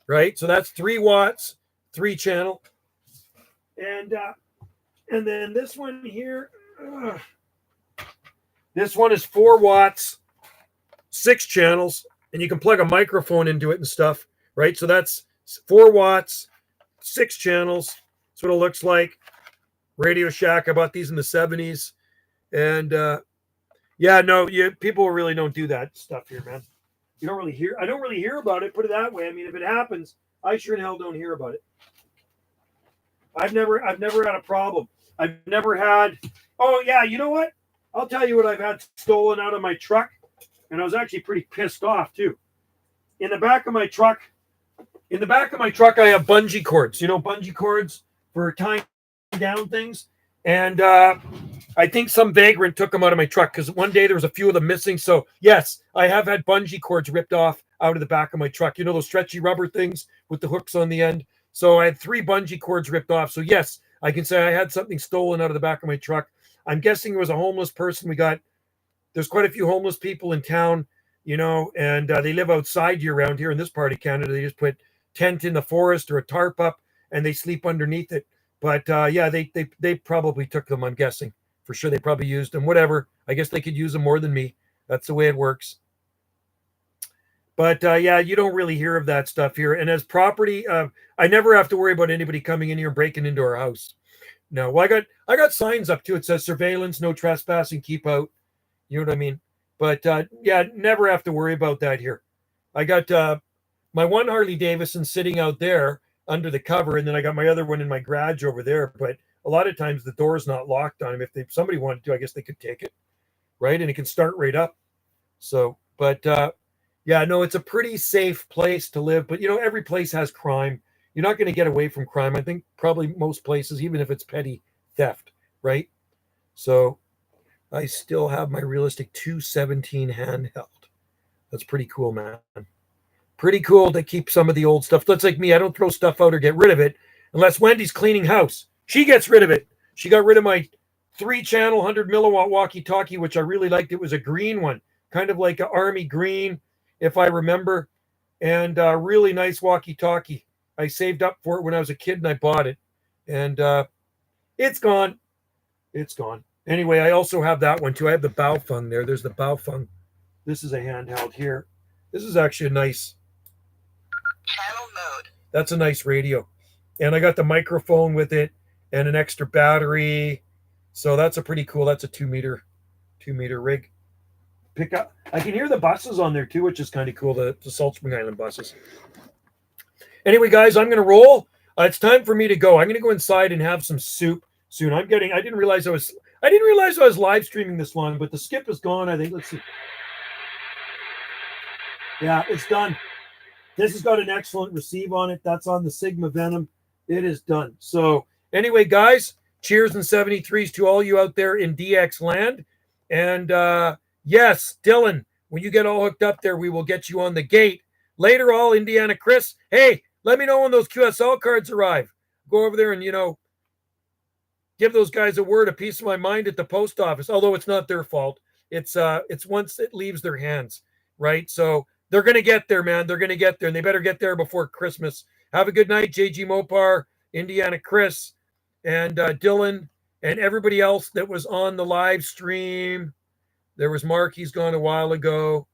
right? So that's 3 watts, 3 channel, and then this one here, this one is 4 watts, 6 channels, and you can plug a microphone into it and stuff, right? So that's 4 watts, 6 channels. That's what it looks like. Radio Shack. I bought these in the 70s. And people really don't do that stuff here, man. I don't really hear about it, put it that way. I mean, if it happens, I sure in hell don't hear about it. I've never had a problem. I've never had, oh yeah, you know what? I'll tell you what I've had stolen out of my truck. And I was actually pretty pissed off too. In the back of my truck, I have bungee cords. You know, bungee cords for tying down things. And I think some vagrant took them out of my truck because one day there was a few of them missing. So yes, I have had bungee cords ripped off out of the back of my truck. You know, those stretchy rubber things with the hooks on the end. So I had 3 bungee cords ripped off. So yes, I can say I had something stolen out of the back of my truck. I'm guessing it was a homeless person. We got there's quite a few homeless people in town, and they live outside year round here in this part of Canada. They just put tent in the forest or a tarp up and they sleep underneath it. But yeah, they probably took them, I'm guessing. For sure, they probably used them. Whatever. I guess they could use them more than me. That's the way it works. But yeah, you don't really hear of that stuff here. And as property, I never have to worry about anybody coming in here and breaking into our house. No, well, I got signs up too. It says surveillance, no trespassing, keep out. You know what I mean? But yeah, never have to worry about that here. I got my one Harley Davidson sitting out there under the cover, and then I got my other one in my garage over there. But a lot of times the door's not locked on them. If somebody wanted to, I guess they could take it, right? And it can start right up. So, but yeah, no, it's a pretty safe place to live. But every place has crime. You're not going to get away from crime. I think probably most places, even if it's petty theft, right? So I still have my Realistic 217 handheld. That's pretty cool, man. Pretty cool to keep some of the old stuff. That's like me. I don't throw stuff out or get rid of it unless Wendy's cleaning house. She gets rid of it. She got rid of my 3-channel 100 milliwatt walkie-talkie, which I really liked. It was a green one, kind of like an army green, if I remember, and a really nice walkie-talkie. I saved up for it when I was a kid and I bought it, and it's gone. It's gone. Anyway, I also have that one too. I have the Baofeng there. There's the Baofeng. This is a handheld here. This is actually a nice channel mode. That's a nice radio. And I got the microphone with it and an extra battery. So that's a pretty cool. That's a 2-meter rig. Pick up. I can hear the buses on there too, which is kind of cool. The Salt Spring Island buses. Anyway, guys, I'm going to roll. It's time for me to go. I'm going to go inside and have some soup soon. I didn't realize I was live streaming this long, but the skip is gone. I think. Let's see. Yeah, it's done. This has got an excellent receive on it. That's on the Sigma Venom. It is done. So anyway, guys, cheers and 73s to all you out there in DXland. And yes, Dylan, when you get all hooked up there, we will get you on the gate. Later, all Indiana Chris. Hey, let me know when those QSL cards arrive. Go over there and, give those guys a piece of my mind at the post office, although it's not their fault. It's once it leaves their hands, right? So they're going to get there, man. They're going to get there, and they better get there before Christmas. Have a good night, JG Mopar, Indiana Chris, and Dylan, and everybody else that was on the live stream. There was Mark. He's gone a while ago.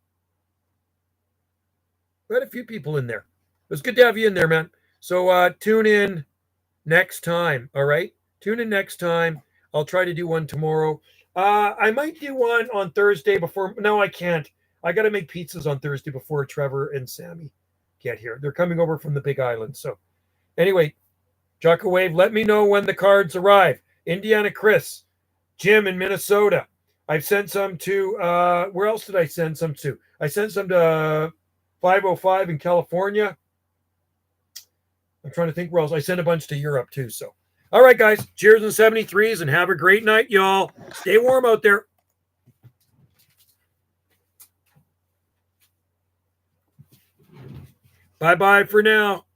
We had a few people in there. It was good to have you in there, man. So tune in next time, all right? Tune in next time. I'll try to do one tomorrow. I might do one on Thursday before. No, I can't. I got to make pizzas on Thursday before Trevor and Sammy get here. They're coming over from the Big Island. So anyway, Jocko Wave, let me know when the cards arrive. Indiana Chris, Jim in Minnesota. I've sent some to, where else did I send some to? I sent some to 505 in California. I'm trying to think where else. I sent a bunch to Europe too. So, all right, guys. Cheers and 73s and have a great night, y'all. Stay warm out there. Bye-bye for now.